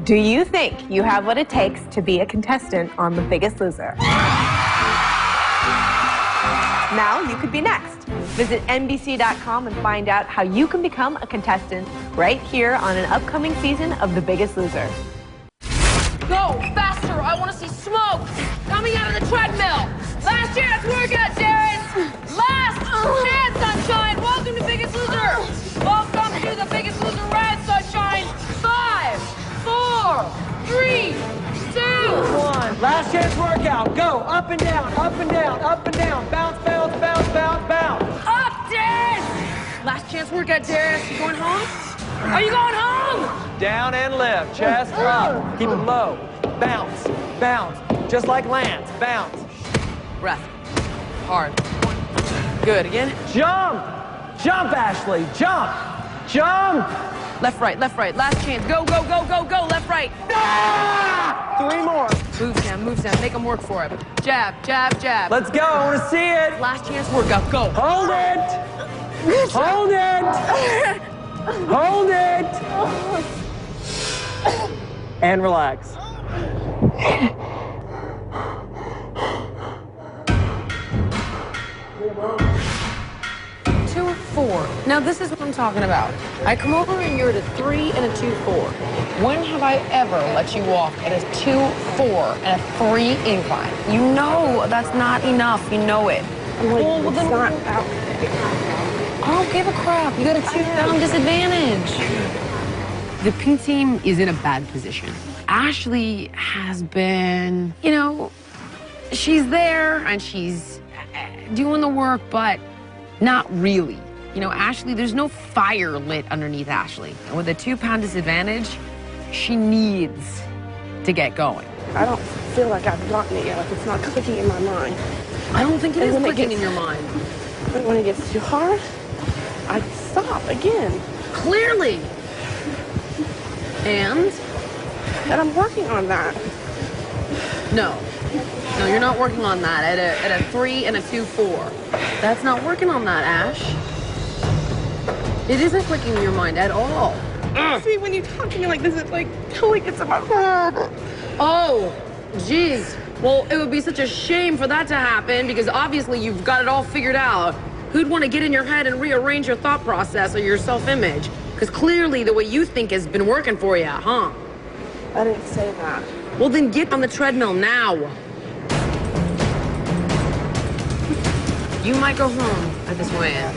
Do you think you have what it takes to be a contestant on The Biggest Loser? Now you could be next. Visit NBC.com and find out how you can become a contestant right here on an upcoming season of The Biggest Loser. Go, faster, I want to see smoke coming out of the treadmill. Last chance workout, Darren. Last chance, Sunshine. Welcome to Biggest Loser. Welcome to The Biggest Loser Red, Sunshine. 5, 4, 3, 2, 1. Last chance workout. Go up and down, up and down, up and down. Bounce, bounce, bounce, bounce, bounce. Up, Darren. Last chance workout, Darren. You going home? Are you going home? Down and lift. Chest up. Keep it low. Bounce, bounce. Just like Lance. Bounce. Breath. Hard. Good. Again. Jump. Jump, Ashley. Jump. Jump. Left, right, left, right. Last chance. Go, go, go, go, go. Left, right. Ah! 3 more. Move, Sam. Make them work for it. Jab, jab, jab. Let's go. I want to see it. Last chance workout. Go. Hold it. Hold it. Hold it. And relax. Two, 4. Now this is what I'm talking about. I come over and you're at a 3 and a 2, 4. When have I ever let you walk at a 2, 4 and a 3 incline? You know that's not enough. You know it. Well, then it's not out. I don't give a crap. You got a 2-pound disadvantage. The pink team is in a bad position. Ashley has been, you know, she's there and she's doing the work, but not really. You know, Ashley, there's no fire lit underneath Ashley. And with a 2-pound disadvantage, she needs to get going. I don't feel like I've gotten it yet. Like it's not clicking in my mind. I don't think it is clicking in your mind. But when it gets too hard, I stop again. Clearly. And I'm working on that. No, you're not working on that at a 3 and a 2, 4. That's not working on that, Ash. It isn't clicking in your mind at all. See, when you talk to me like this, it's like totally gets in my head. Oh, geez. Well, it would be such a shame for that to happen because obviously you've got it all figured out. Who'd want to get in your head and rearrange your thought process or your self-image? Because clearly the way you think has been working for you, huh? I didn't say that. Well, then get on the treadmill now. You might go home at this weigh-in,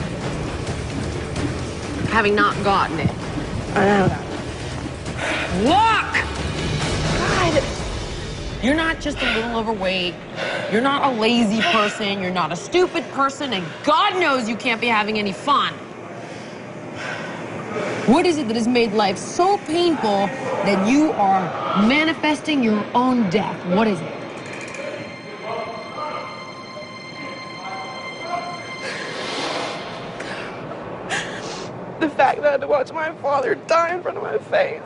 having not gotten it. I know that. Walk! God! You're not just a little overweight. You're not a lazy person. You're not a stupid person. And God knows you can't be having any fun. What is it that has made life so painful that you are manifesting your own death? What is it? The fact that I had to watch my father die in front of my face.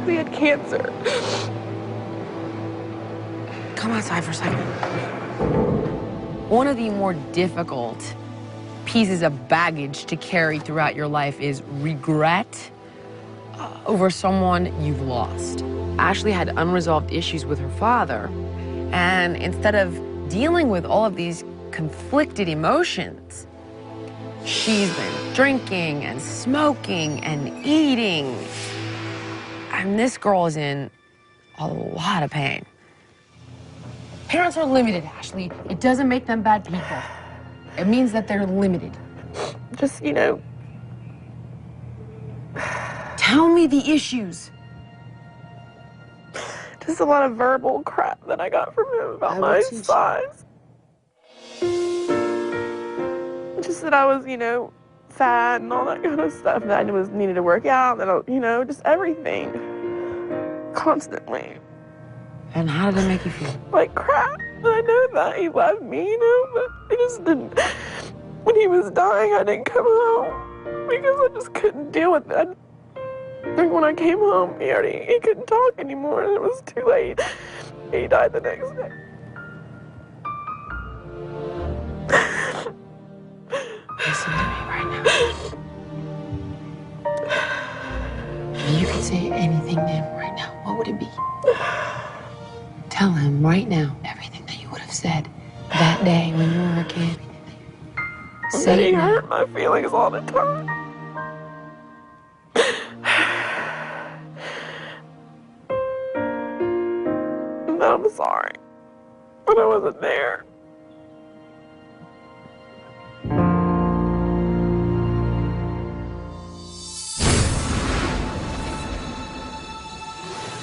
He had cancer. Come outside for a second. One of the more difficult pieces of baggage to carry throughout your life is regret over someone you've lost. Ashley had unresolved issues with her father, and instead of dealing with all of these conflicted emotions, she's been drinking and smoking and eating. And this girl is in a lot of pain. Parents are limited, Ashley. It doesn't make them bad people. It means that they're limited. Just, you know. Tell me the issues. Just a lot of verbal crap that I got from him about my size. Just that I was, you know, fat and all that kind of stuff. That I needed to work out. That you know, just everything. Constantly. And how did it make you feel? Like crap. I know that he loved me, you know, but I just didn't. When he was dying, I didn't come home because I just couldn't deal with it. Like when I came home, he couldn't talk anymore, and it was too late. He died the next day. Listen to me right now. If you could say anything to him right now, what would it be? Tell him right now everything that you would have said that day when you were a kid. Say he hurt my feelings all the time. And I'm sorry, but I wasn't there.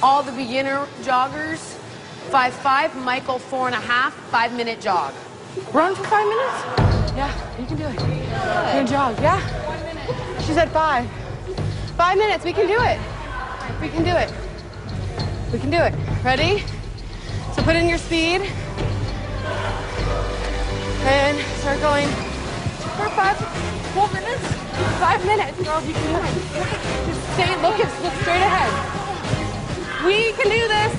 All the beginner joggers, 5'5", Michael 4.5, 5-minute jog. Run for 5 minutes? Yeah, you can do it. We're gonna jog, yeah? She said 5. 5 minutes, we can do it. We can do it. We can do it. Ready? So put in your speed. And start going for 4 minutes. 5 minutes, girls, you can do it. Just stay, look straight ahead. We can do this.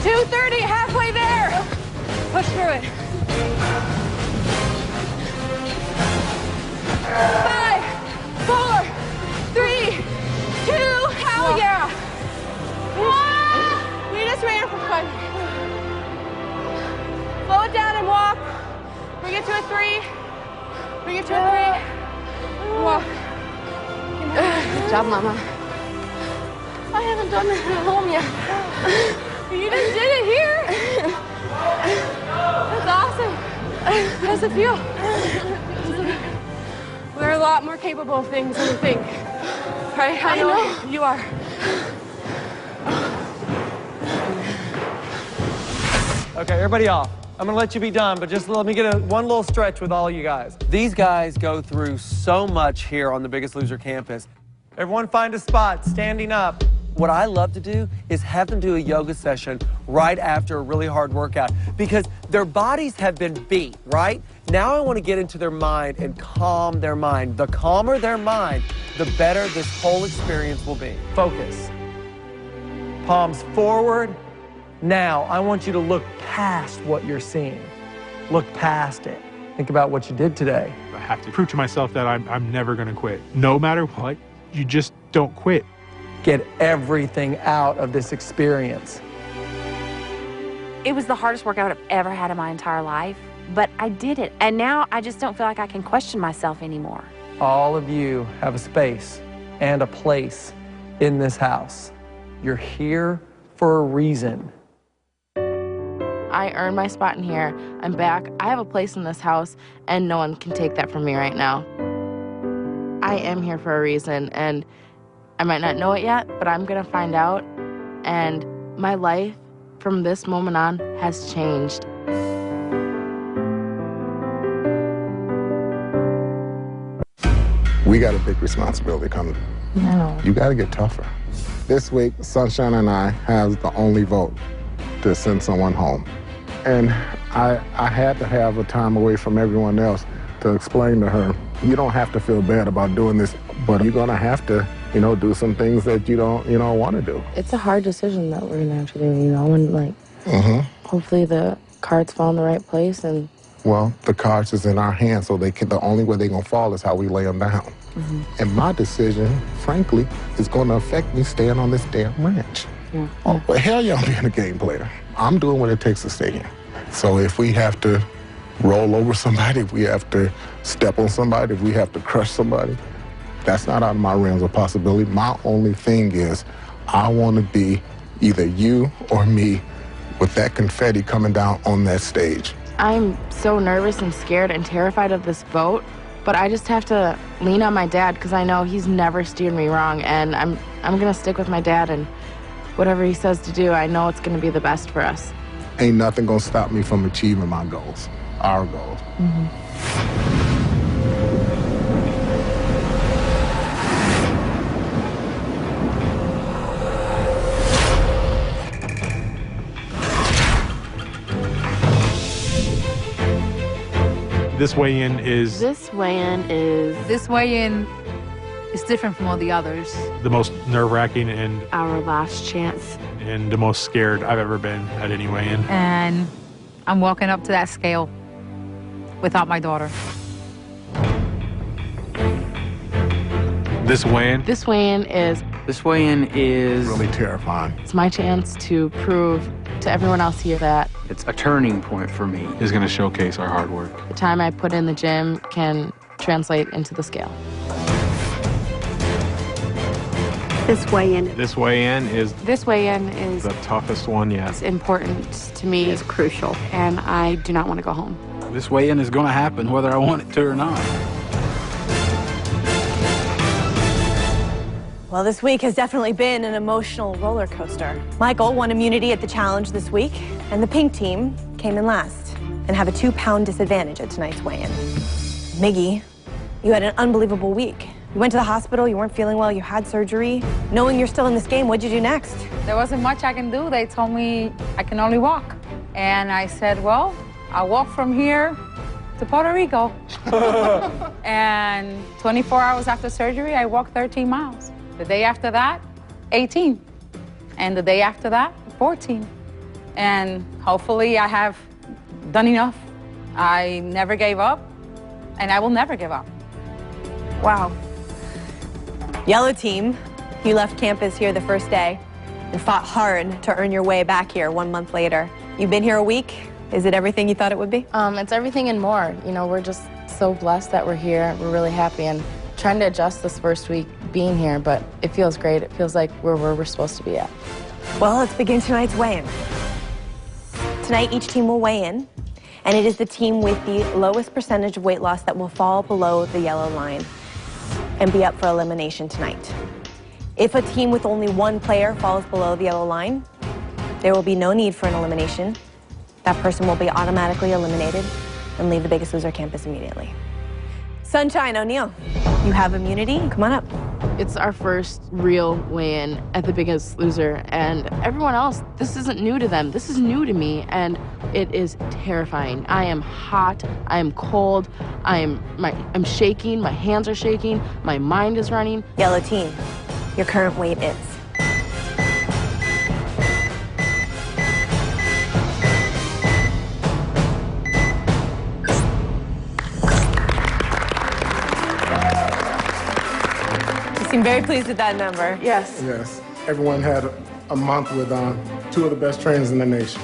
$2:30, halfway there. Push through it. 5, 4, 3, 2, hell yeah. We just ran for fun. Slow it down and walk. Bring it to a 3. Bring it to a 3. Walk. Good job, Mama. I haven't done this at home yet. You just did it here. That's awesome. How does it feel? We're a lot more capable of things than we think. Right? I know. You are. Okay, everybody off. I'm gonna let you be done, but just let me get one little stretch with all you guys. These guys go through so much here on the Biggest Loser campus. Everyone find a spot, standing up. What I love to do is have them do a yoga session right after a really hard workout because their bodies have been beat, right? Now I want to get into their mind and calm their mind. The calmer their mind, the better this whole experience will be. Focus. Palms forward. Now, I want you to look past what you're seeing. Look past it. Think about what you did today. I have to prove to myself that I'm never going to quit. No matter what, you just don't quit. Get everything out of this experience. It was the hardest workout I've ever had in my entire life, but I did it. And now I just don't feel like I can question myself anymore. All of you have a space and a place in this house. You're here for a reason. I earned my spot in here. I'm back. I have a place in this house, and no one can take that from me right now. I am here for a reason, and I might not know it yet, but I'm gonna find out. And my life from this moment on has changed. We got a big responsibility coming. No. You got to get tougher. This week, Sunshine and I has the only vote to send someone home. And I had to have a time away from everyone else to explain to her You don't have to feel bad about doing this, but you're gonna have to, do some things that you don't want to do. It's a hard decision that we're gonna have to do, and like, hopefully the cards fall in the right place. And well, the cards is in our hands, so the only way they're gonna fall is how we lay them down. And my decision, frankly, is gonna affect me staying on this damn ranch. Oh, but hell yeah, I'm being a game player. I'm doing what it takes to stay here. So if we have to roll over somebody, if we have to step on somebody, if we have to crush somebody, that's not out of my realms of possibility. My only thing is I want to be either you or me with that confetti coming down on that stage. I'm so nervous and scared and terrified of this boat, but I just have to lean on my dad because I know he's never steered me wrong, and I'm gonna stick with my dad, and whatever he says to do, I know it's gonna be the best for us. Ain't nothing gonna stop me from achieving my goals, our goals. This weigh-in is This weigh-in is different from all the others. the most nerve-wracking and our last chance. the most scared I've ever been at any weigh-in. And I'm walking up to that scale without my daughter. This weigh-in? This weigh-in is really terrifying. It's my chance to prove to everyone else here that It's a turning point for me. Is going to showcase our hard work. the time I put in the gym can translate into the scale. This weigh-in This weigh-in is This weigh-in is the toughest one yet. important to me. is crucial. And I do not want to go home. This weigh-in is going to happen whether I want it to or not. Well, this week has definitely been an emotional roller coaster. Michael won immunity at the challenge this week, and the pink team came in last and have a 2-pound disadvantage at tonight's weigh-in. Miggy, you had an unbelievable week. You went to the hospital, you weren't feeling well, you had surgery. Knowing you're still in this game, what'd you do next? There wasn't much I can do. They told me I can only walk. And I said, well, I'll walk from here to Puerto Rico. And 24 hours after surgery, I walked 13 miles. The day after that, 18. And the day after that, 14. And hopefully I have done enough. I never gave up, and I will never give up. Wow. Yellow team, you left campus here the first day and fought hard to earn your way back here 1 month later. You've been here a week. Is it everything you thought it would be? It's everything and more. We're just so blessed that we're here. We're really happy and trying to adjust this first week being here, but it feels great. It feels like we're where we're supposed to be at. Well, let's begin tonight's weigh-in. Tonight, each team will weigh in, and it is the team with the lowest percentage of weight loss that will fall below the yellow line and be up for elimination tonight. If a team with only one player falls below the yellow line, there will be no need for an elimination. That person will be automatically eliminated and leave the Biggest Loser campus immediately. Sunshine O'Neill, you have immunity. Come on up. It's our first real weigh-in at the Biggest Loser, and everyone else, this isn't new to them. This is new to me, and it is terrifying. I am hot, I am cold, I'm shaking, my hands are shaking, my mind is running. Yellow team, your current weight is? You seem very pleased with that number. Yes. Yes. Everyone had a month with two of the best trainers in the nation.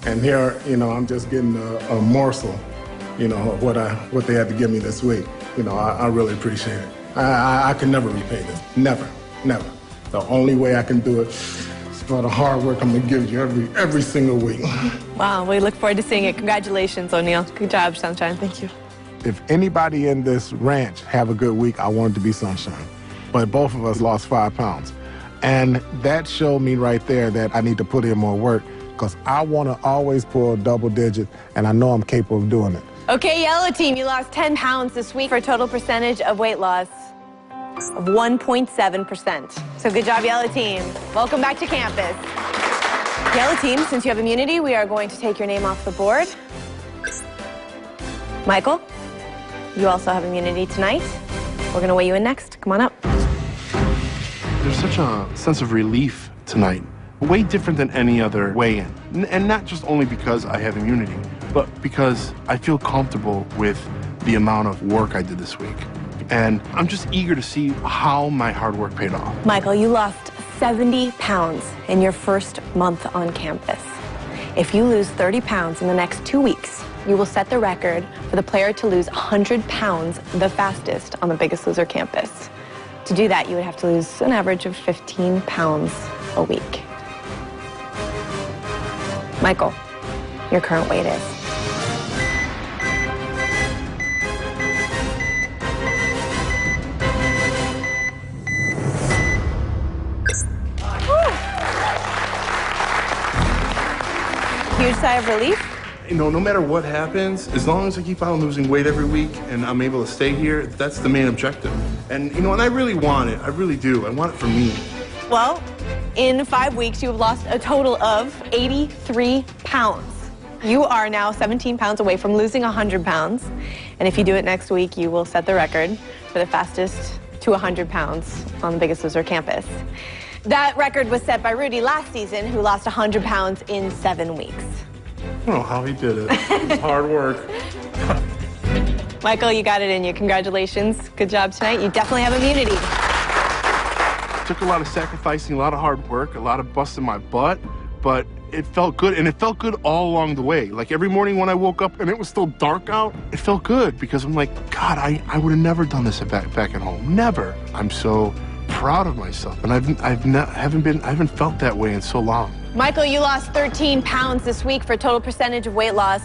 And here, I'm just getting a morsel, of what they had to give me this week. I really appreciate it. I can never repay this. Never, never. The only way I can do it is for the hard work I'm gonna give you every single week. Wow, we look forward to seeing it. Congratulations, O'Neill. Good job, Sunshine. Thank you. If anybody in this ranch have a good week, I want it to be Sunshine. But both of us lost 5 pounds. And that showed me right there that I need to put in more work because I want to always pull double digits, and I know I'm capable of doing it. Okay, yellow team, you lost 10 pounds this week for a total percentage of weight loss of 1.7%. So good job, yellow team. Welcome back to campus. Yellow team, since you have immunity, we are going to take your name off the board. Michael, You also have immunity tonight. We're going to weigh you in next. Come on up. There's such a sense of relief tonight. Way different than any other weigh-in. And not just only because I have immunity, but because I feel comfortable with the amount of work I did this week. And I'm just eager to see how my hard work paid off. Michael, you lost 70 pounds in your first month on campus. If you lose 30 pounds in the next 2 weeks, you will set the record for the player to lose 100 pounds the fastest on the Biggest Loser campus. To do that, you would have to lose an average of 15 pounds a week. Michael, your current weight is? Huge sigh of relief? You know, no matter what happens, as long as I keep on losing weight every week and I'm able to stay here, that's the main objective. And, you know, and I really want it. I really do. I want it for me. Well, in 5 weeks, you have lost a total of 83 pounds. You are now 17 pounds away from losing 100 pounds. And if you do it next week, you will set the record for the fastest to 100 pounds on the Biggest Loser campus. That record was set by Rudy last season, who lost 100 pounds in 7 weeks. I don't know how he did it. It's hard work. Michael, you got it in you. Congratulations. Good job tonight. You definitely have immunity. It took a lot of sacrificing, a lot of hard work, a lot of busting my butt, but it felt good, and it felt good all along the way. Like every morning when I woke up and it was still dark out, it felt good because I'm like, God, I would have never done this back at home. Never. I'm so proud of myself, and I haven't felt that way in so long. Michael, you lost 13 pounds this week for a total percentage of weight loss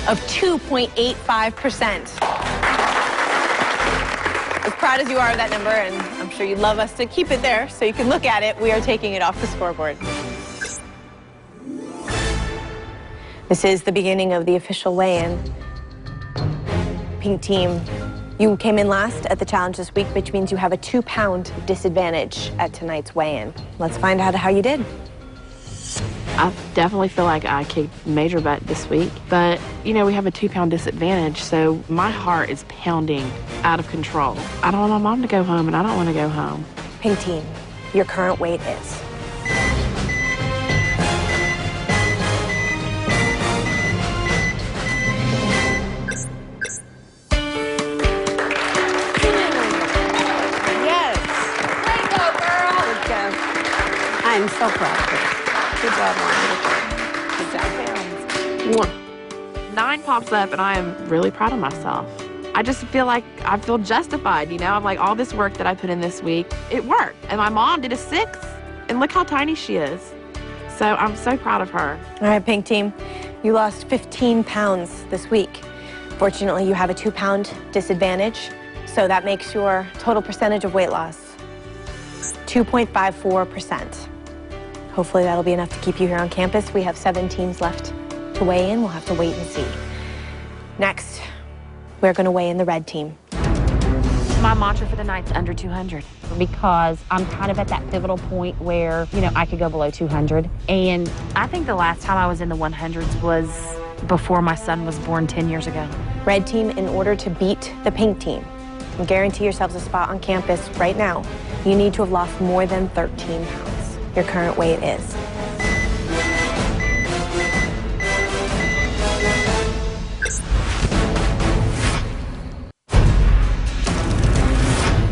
of 2.85%. As proud as you are of that number, and I'm sure you'd love us to keep it there so you can look at it, we are taking it off the scoreboard. This is the beginning of the official weigh-in. Pink team, you came in last at the challenge this week, which means you have a 2-pound disadvantage at tonight's weigh-in. Let's find out how you did. I definitely feel like I kicked major butt this week, but you know, we have a 2-pound disadvantage, so my heart is pounding out of control. I don't want my mom to go home, and I don't want to go home. Pink team, your current weight is? Yes. Way to go, girl. Good job. I am so proud of you. Good job, Mom. Good job. 9 pops up, and I am really proud of myself. I just feel like I feel justified, you know? I'm like, all this work that I put in this week, it worked. And my mom did a 6, and look how tiny she is. So I'm so proud of her. All right, Pink team, you lost 15 pounds this week. Fortunately, you have a 2-pound disadvantage, so that makes your total percentage of weight loss 2.54%. Hopefully that'll be enough to keep you here on campus. We have 7 teams left to weigh in. We'll have to wait and see. Next, we're going to weigh in the red team. My mantra for the night's under 200 because I'm kind of at that pivotal point where, you know, I could go below 200. And I think the last time I was in the 100s was before my son was born 10 years ago. Red team, in order to beat the pink team and guarantee yourselves a spot on campus right now, you need to have lost more than 13 pounds. Your current weight is?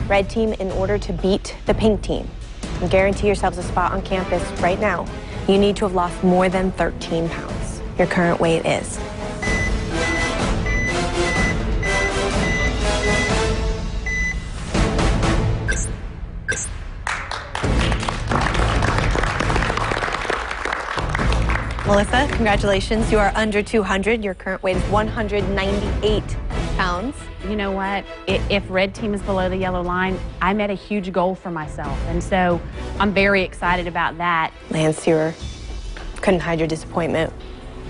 Red team, in order to beat the pink team and guarantee yourselves a spot on campus right now, you need to have lost more than 13 pounds. Your current weight is? Melissa, congratulations. You are under 200. Your current weight is 198 pounds. You know what? If red team is below the yellow line, I met a huge goal for myself. And so I'm very excited about that. Lance, you couldn't hide your disappointment.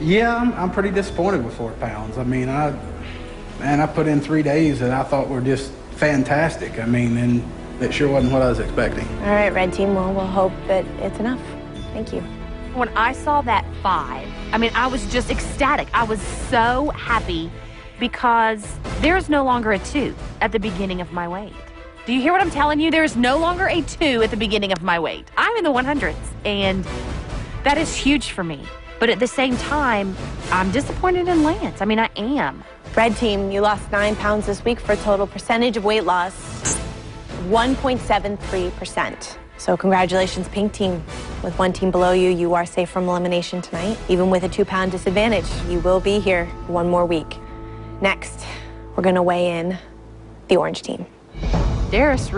Yeah, I'm pretty disappointed with 4 pounds. I mean, I put in 3 days that I thought were just fantastic. I mean, and it sure wasn't what I was expecting. All right, red team, well, we'll hope that it's enough. Thank you. When I saw that 5, I mean, I was just ecstatic. I was so happy because there's no longer a 2 at the beginning of my weight. Do you hear what I'm telling you? There is no longer a 2 at the beginning of my weight. I'm in the 100s, and that is huge for me. But at the same time, I'm disappointed in Lance. I mean, I am. Red team, you lost 9 pounds this week for a total percentage of weight loss, 1.73%. So congratulations, pink team. With one team below you, you are safe from elimination tonight. Even with a 2-pound disadvantage, you will be here one more week. Next, we're gonna weigh in the orange team. Darius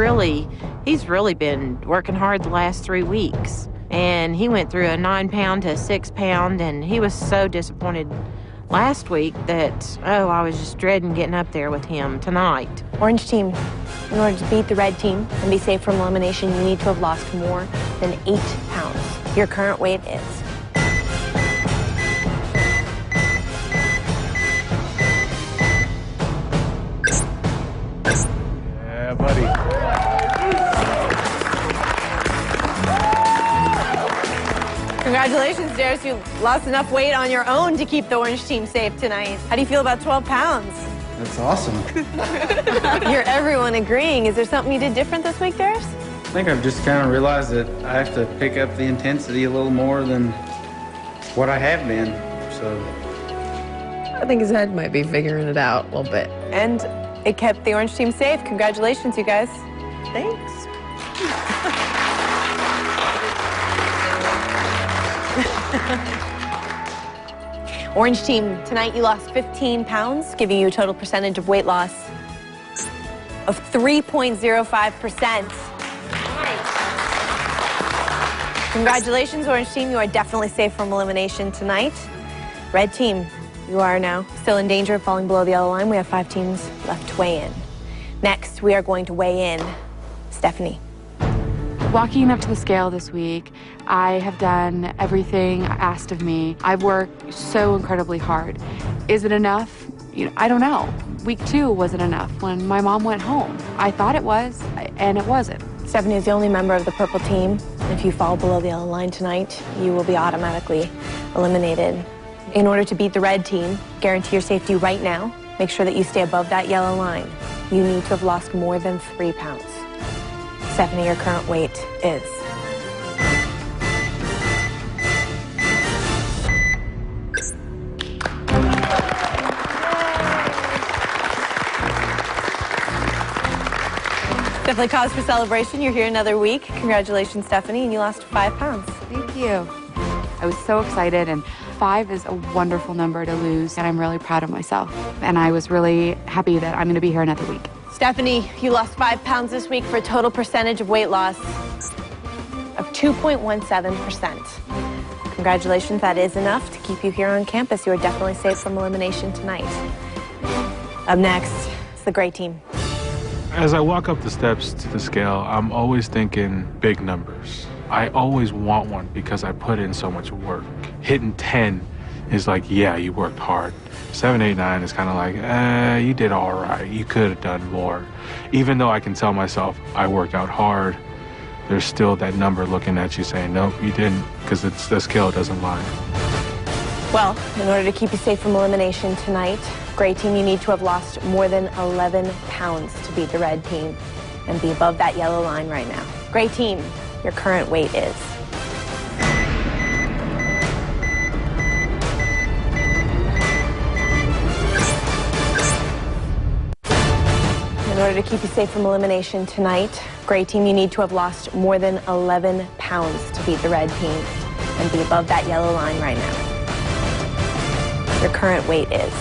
he's really been working hard the last 3 weeks. And he went through a 9-pound to a 6-pound, and he was so disappointed last week that, oh, I was just dreading getting up there with him tonight. Orange team, in order to beat the red team and be safe from elimination, you need to have lost more than 8 pounds. Your current weight is. Yeah, buddy. Congratulations, Darius. You lost enough weight on your own to keep the orange team safe tonight. How do you feel about 12 pounds? That's awesome. You're everyone agreeing. Is there something you did different this week, Darius? I think I've just kind of realized that I have to pick up the intensity a little more than what I have been, so. I think his head might be figuring it out a little bit. And it kept the orange team safe. Congratulations, you guys. Thanks. Orange team, tonight you lost 15 pounds, giving you a total percentage of weight loss of 3.05%. Congratulations, orange team. You are definitely safe from elimination tonight. Red team, you are now still in danger of falling below the yellow line. We have 5 teams left to weigh in. Next, we are going to weigh in Stephanie. Walking up to the scale this week, I have done everything asked of me. I've worked so incredibly hard. Is it enough? I don't know. Week 2 wasn't enough when my mom went home. I thought it was, and it wasn't. Stephanie is the only member of the purple team. If you fall below the yellow line tonight, you will be automatically eliminated. In order to beat the red team, guarantee your safety right now. Make sure that you stay above that yellow line. You need to have lost more than 3 pounds. Stephanie, your current weight is. Definitely cause for celebration. You're here another week. Congratulations, Stephanie, and you lost 5 pounds. Thank you. I was so excited, and 5 is a wonderful number to lose, and I'm really proud of myself. And I was really happy that I'm going to be here another week. Stephanie, you lost 5 pounds this week for a total percentage of weight loss of 2.17%. Congratulations, that is enough to keep you here on campus. You are definitely safe from elimination tonight. Up next, it's the gray team. As I walk up the steps to the scale, I'm always thinking big numbers. I always want one because I put in so much work. Hitting 10 is like, yeah, you worked hard. 7, 8, 9 is kind of like, you did all right. You could have done more. Even though I can tell myself I worked out hard, there's still that number looking at you saying, nope, you didn't, because the scale doesn't lie. Well, in order to keep you safe from elimination tonight, gray team, you need to have lost more than 11 pounds to beat the red team and be above that yellow line right now. Gray team, your current weight is. In order to keep you safe from elimination tonight, gray team, you need to have lost more than 11 pounds to beat the red team and be above that yellow line right now. Your current weight is.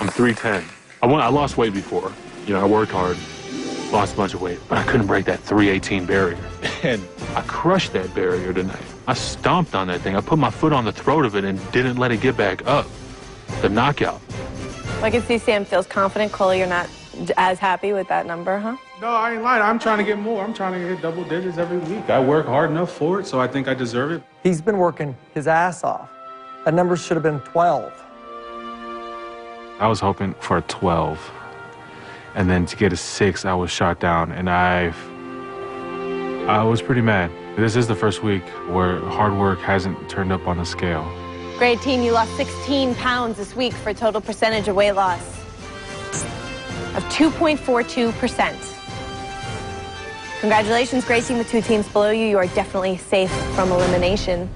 I'm 310. I lost weight before. I worked hard, lost a bunch of weight, but I couldn't break that 318 barrier. And I crushed that barrier tonight. I stomped on that thing. I put my foot on the throat of it and didn't let it get back up. The knockout. I can see Sam feels confident. Cole, you're not as happy with that number, huh? No, I ain't lying. I'm trying to get more. I'm trying to hit double digits every week. I work hard enough for it, so I think I deserve it. He's been working his ass off. That number should have been 12. I was hoping for a 12. And then to get a 6, I was shot down, and I was pretty mad. This is the first week where hard work hasn't turned up on the scale. Great team, you lost 16 pounds this week for a total percentage of weight loss of 2.42%. Congratulations, great team with 2 teams below you. You are definitely safe from elimination.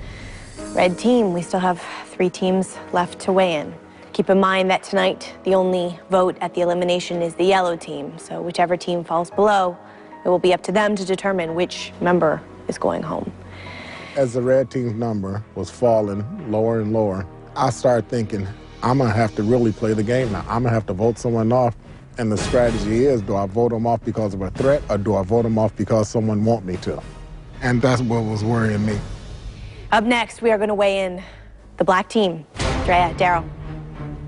Red team, we still have 3 teams left to weigh in. Keep in mind that tonight, the only vote at the elimination is the yellow team. So whichever team falls below, it will be up to them to determine which member is going home. As the red team's number was falling lower and lower, I started thinking, I'm gonna have to really play the game now. I'm gonna have to vote someone off. And the strategy is, do I vote them off because of a threat, or do I vote them off because someone wants me to? And that's what was worrying me. Up next, we are going to weigh in the black team. Drea, Daryl.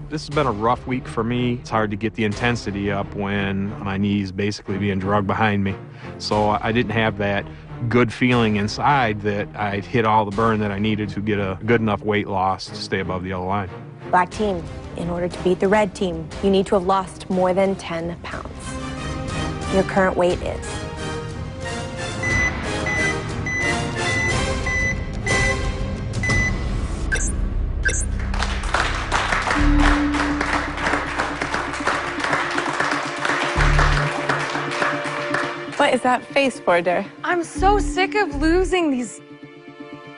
This has been a rough week for me. It's hard to get the intensity up when my knee's basically being drugged behind me. So I didn't have that good feeling inside that I'd hit all the burn that I needed to get a good enough weight loss to stay above the yellow line. Black team, in order to beat the red team, you need to have lost more than 10 pounds. Your current weight is... What is that face for, Dar? I'm so sick of losing these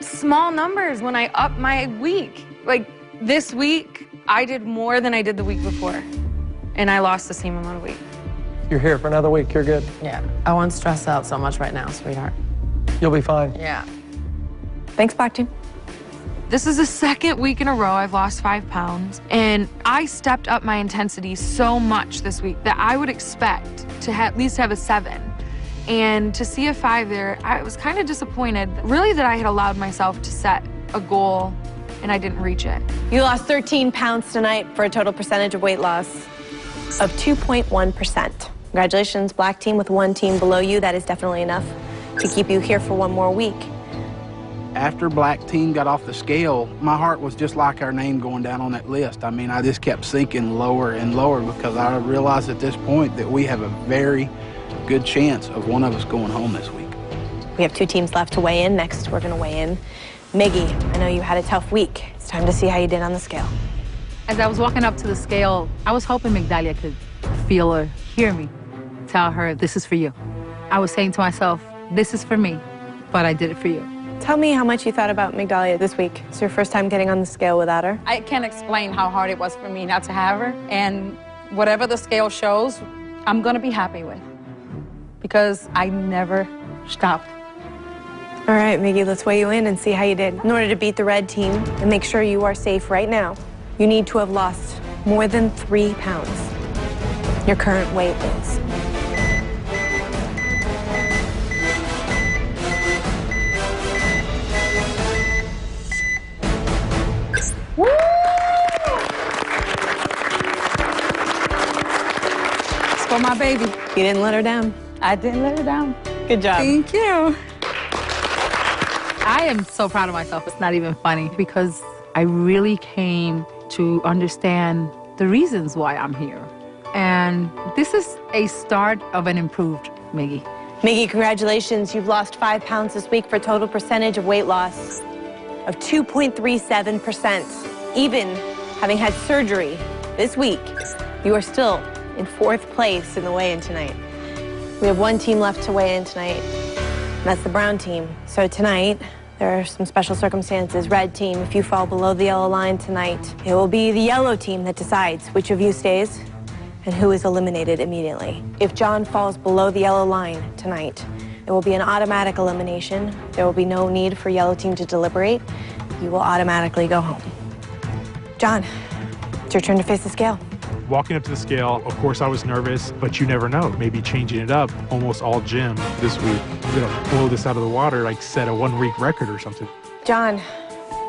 small numbers when I up my week. Like, this week, I did more than I did the week before, and I lost the same amount of weight. You're here for another week. You're good. Yeah, I won't stress out so much right now, sweetheart. You'll be fine. Yeah. Thanks, Black team. This is the second week in a row I've lost 5 pounds, and I stepped up my intensity so much this week that I would expect to at least have a 7. And to see a 5 there, I was kind of disappointed, really, that I had allowed myself to set a goal and I didn't reach it. You lost 13 pounds tonight for a total percentage of weight loss of 2.1%. Congratulations, black team, with 1 team below you. That is definitely enough to keep you here for 1 more week. After black team got off the scale, my heart was just like our name going down on that list. I mean, I just kept sinking lower and lower because I realized at this point that we have a very good chance of one of us going home this week. We have 2 teams left to weigh in. Next, we're going to weigh in Miggy. I know you had a tough week. It's time to see how you did on the scale. As I was walking up to the scale, I was hoping Migdalia could feel or hear me, tell her, this is for you. I was saying to myself, this is for me, but I did it for you. Tell me how much you thought about Migdalia this week. It's your first time getting on the scale without her. I can't explain how hard it was for me not to have her, and whatever the scale shows, I'm gonna be happy with, because I never stopped. All right, Miggy, let's weigh you in and see how you did. In order to beat the red team and make sure you are safe right now, you need to have lost more than 3 pounds. Your current weight is... Woo! It's for my baby. You didn't let her down. I didn't let her down. Good job. Thank you. I am so proud of myself. It's not even funny because I really came to understand the reasons why I'm here. And this is a start of an improved Miggy. Miggy, congratulations. You've lost 5 pounds this week for a total percentage of weight loss of 2.37%. Even having had surgery this week, you are still in 4th place in the weigh-in tonight. We have 1 team left to weigh in tonight, and that's the brown team. So tonight, there are some special circumstances. Red team, if you fall below the yellow line tonight, it will be the yellow team that decides which of you stays and who is eliminated immediately. If John falls below the yellow line tonight, it will be an automatic elimination. There will be no need for yellow team to deliberate. You will automatically go home. John, it's your turn to face the scale. Walking up to the scale, of course I was nervous, but you never know. Maybe changing it up, almost all gym this week. We're gonna blow this out of the water, like set a 1-week record or something. John,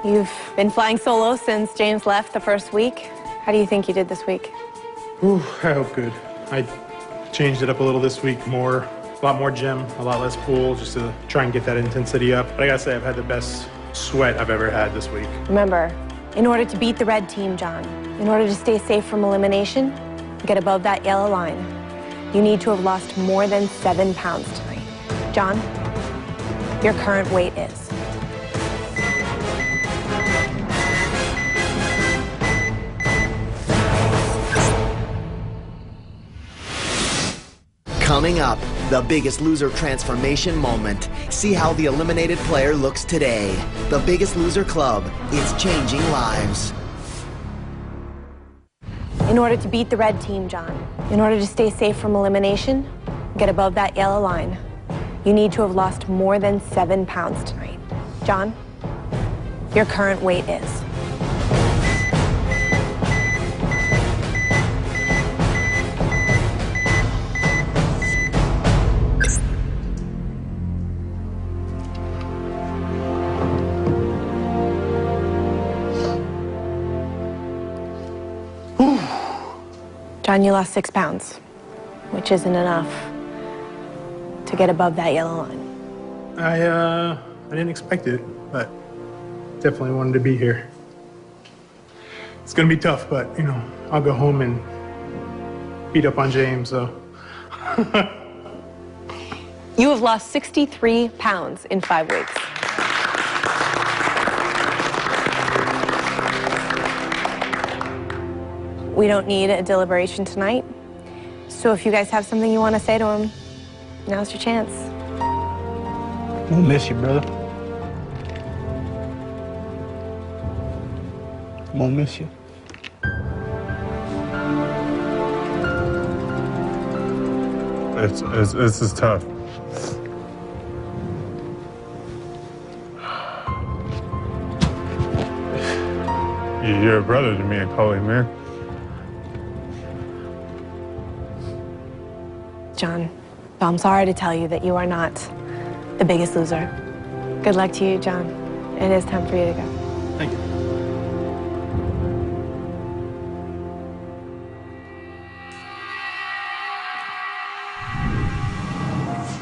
you've been flying solo since James left the first week. How do you think you did this week? Ooh, I hope good. I changed it up a little this week, a lot more gym, a lot less pool, just to try and get that intensity up. But I gotta say, I've had the best sweat I've ever had this week. Remember, In order to beat the red team, John, in order to stay safe from elimination, get above that yellow line, you need to have lost more than 7 pounds tonight. John, your current weight is. Coming up, the Biggest Loser transformation moment. See how the eliminated player looks today. The Biggest Loser Club. It's changing lives. In order to beat the red team, John, in order to stay safe from elimination, get above that yellow line, you need to have lost more than 7 pounds tonight. John, your current weight is. John, you lost 6 pounds, which isn't enough to get above that yellow line. I didn't expect it, but definitely wanted to be here. It's gonna be tough, but you know, I'll go home and beat up on James, so. You have lost 63 pounds in 5 weeks. We don't need a deliberation tonight. So if you guys have something you want to say to him, now's your chance. We'll miss you, brother. We'll miss you. This is tough. You're a brother to me, and Chloe, man. John, I'm sorry to tell you that you are not the biggest loser. Good luck to you, John. It is time for you to go. Thank you.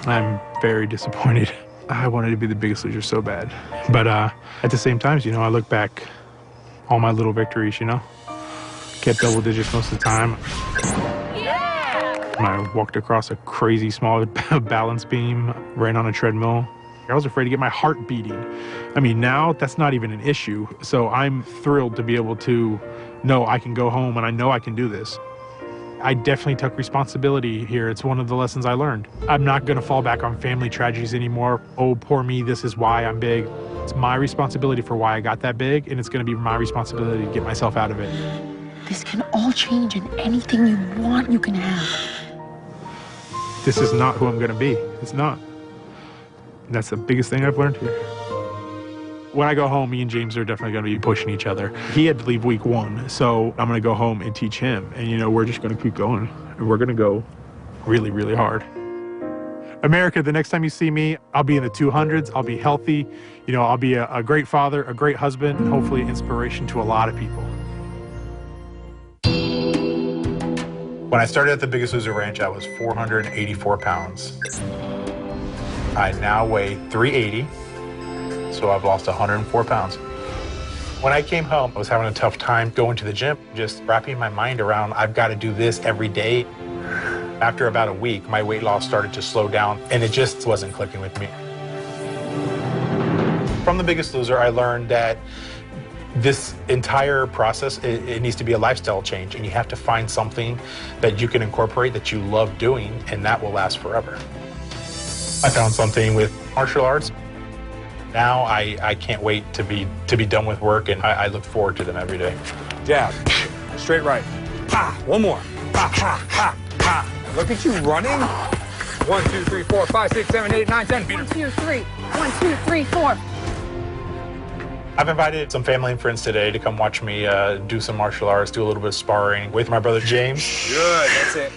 I'm very disappointed. I wanted to be the biggest loser so bad. But at the same time, you know, I look back all my little victories, you know. Kept double digits most of the time. I walked across a crazy small balance beam, ran on a treadmill. I was afraid to get my heart beating. I mean, now that's not even an issue. So I'm thrilled to be able to know I can go home and I know I can do this. I definitely took responsibility here. It's one of the lessons I learned. I'm not gonna fall back on family tragedies anymore. Oh, poor me, this is why I'm big. It's my responsibility for why I got that big, and it's gonna be my responsibility to get myself out of it. This can all change, and anything you want, you can have. This is not who I'm gonna be. It's not. And that's the biggest thing I've learned here. When I go home, me and James are definitely gonna be pushing each other. He had to leave week 1, so I'm gonna go home and teach him. And you know, we're just gonna keep going. And we're gonna go really, really hard. America, the next time you see me, I'll be in the 200s, I'll be healthy, you know, I'll be a great father, a great husband, and hopefully an inspiration to a lot of people. When I started at the Biggest Loser Ranch, I was 484 pounds. I now weigh 380, so I've lost 104 pounds. When I came home, I was having a tough time going to the gym, just wrapping my mind around, I've got to do this every day. After about a week, my weight loss started to slow down, and it just wasn't clicking with me. From the Biggest Loser, I learned that this entire process, it needs to be a lifestyle change, and you have to find something that you can incorporate that you love doing, and that will last forever. I found something with martial arts. Now I can't wait to be done with work, and I look forward to them every day. Jab, straight right. Ah, one more. Ah, ah, ah, ah. Look at you running. 1, 2, 3, 4, 5, 6, 7, 8, 9, 10. 1, 2, 3. 1, 2, 3, 4. I've invited some family and friends today to come watch me do some martial arts, do a little bit of sparring with my brother James. Good, that's it.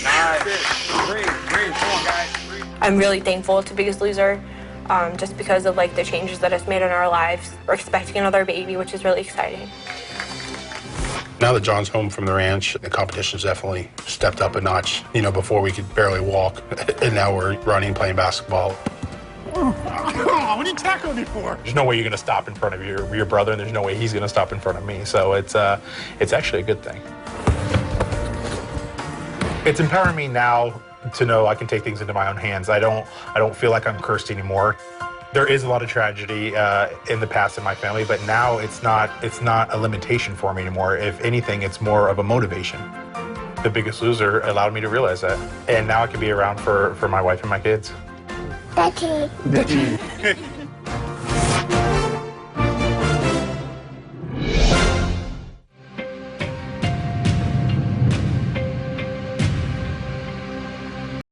Nice. Breathe, come on, guys. I'm really thankful to Biggest Loser, just because of like the changes that it's made in our lives. We're expecting another baby, which is really exciting. Now that John's home from the ranch, the competition's definitely stepped up a notch. You know, before we could barely walk, and now we're running, playing basketball. Aw, what are you tackling me for? There's no way you're going to stop in front of your brother, and there's no way he's going to stop in front of me. So it's actually a good thing. It's empowering me now to know I can take things into my own hands. I don't feel like I'm cursed anymore. There is a lot of tragedy in the past in my family, but now it's not a limitation for me anymore. If anything, it's more of a motivation. The Biggest Loser allowed me to realize that, and now I can be around for my wife and my kids. Daddy.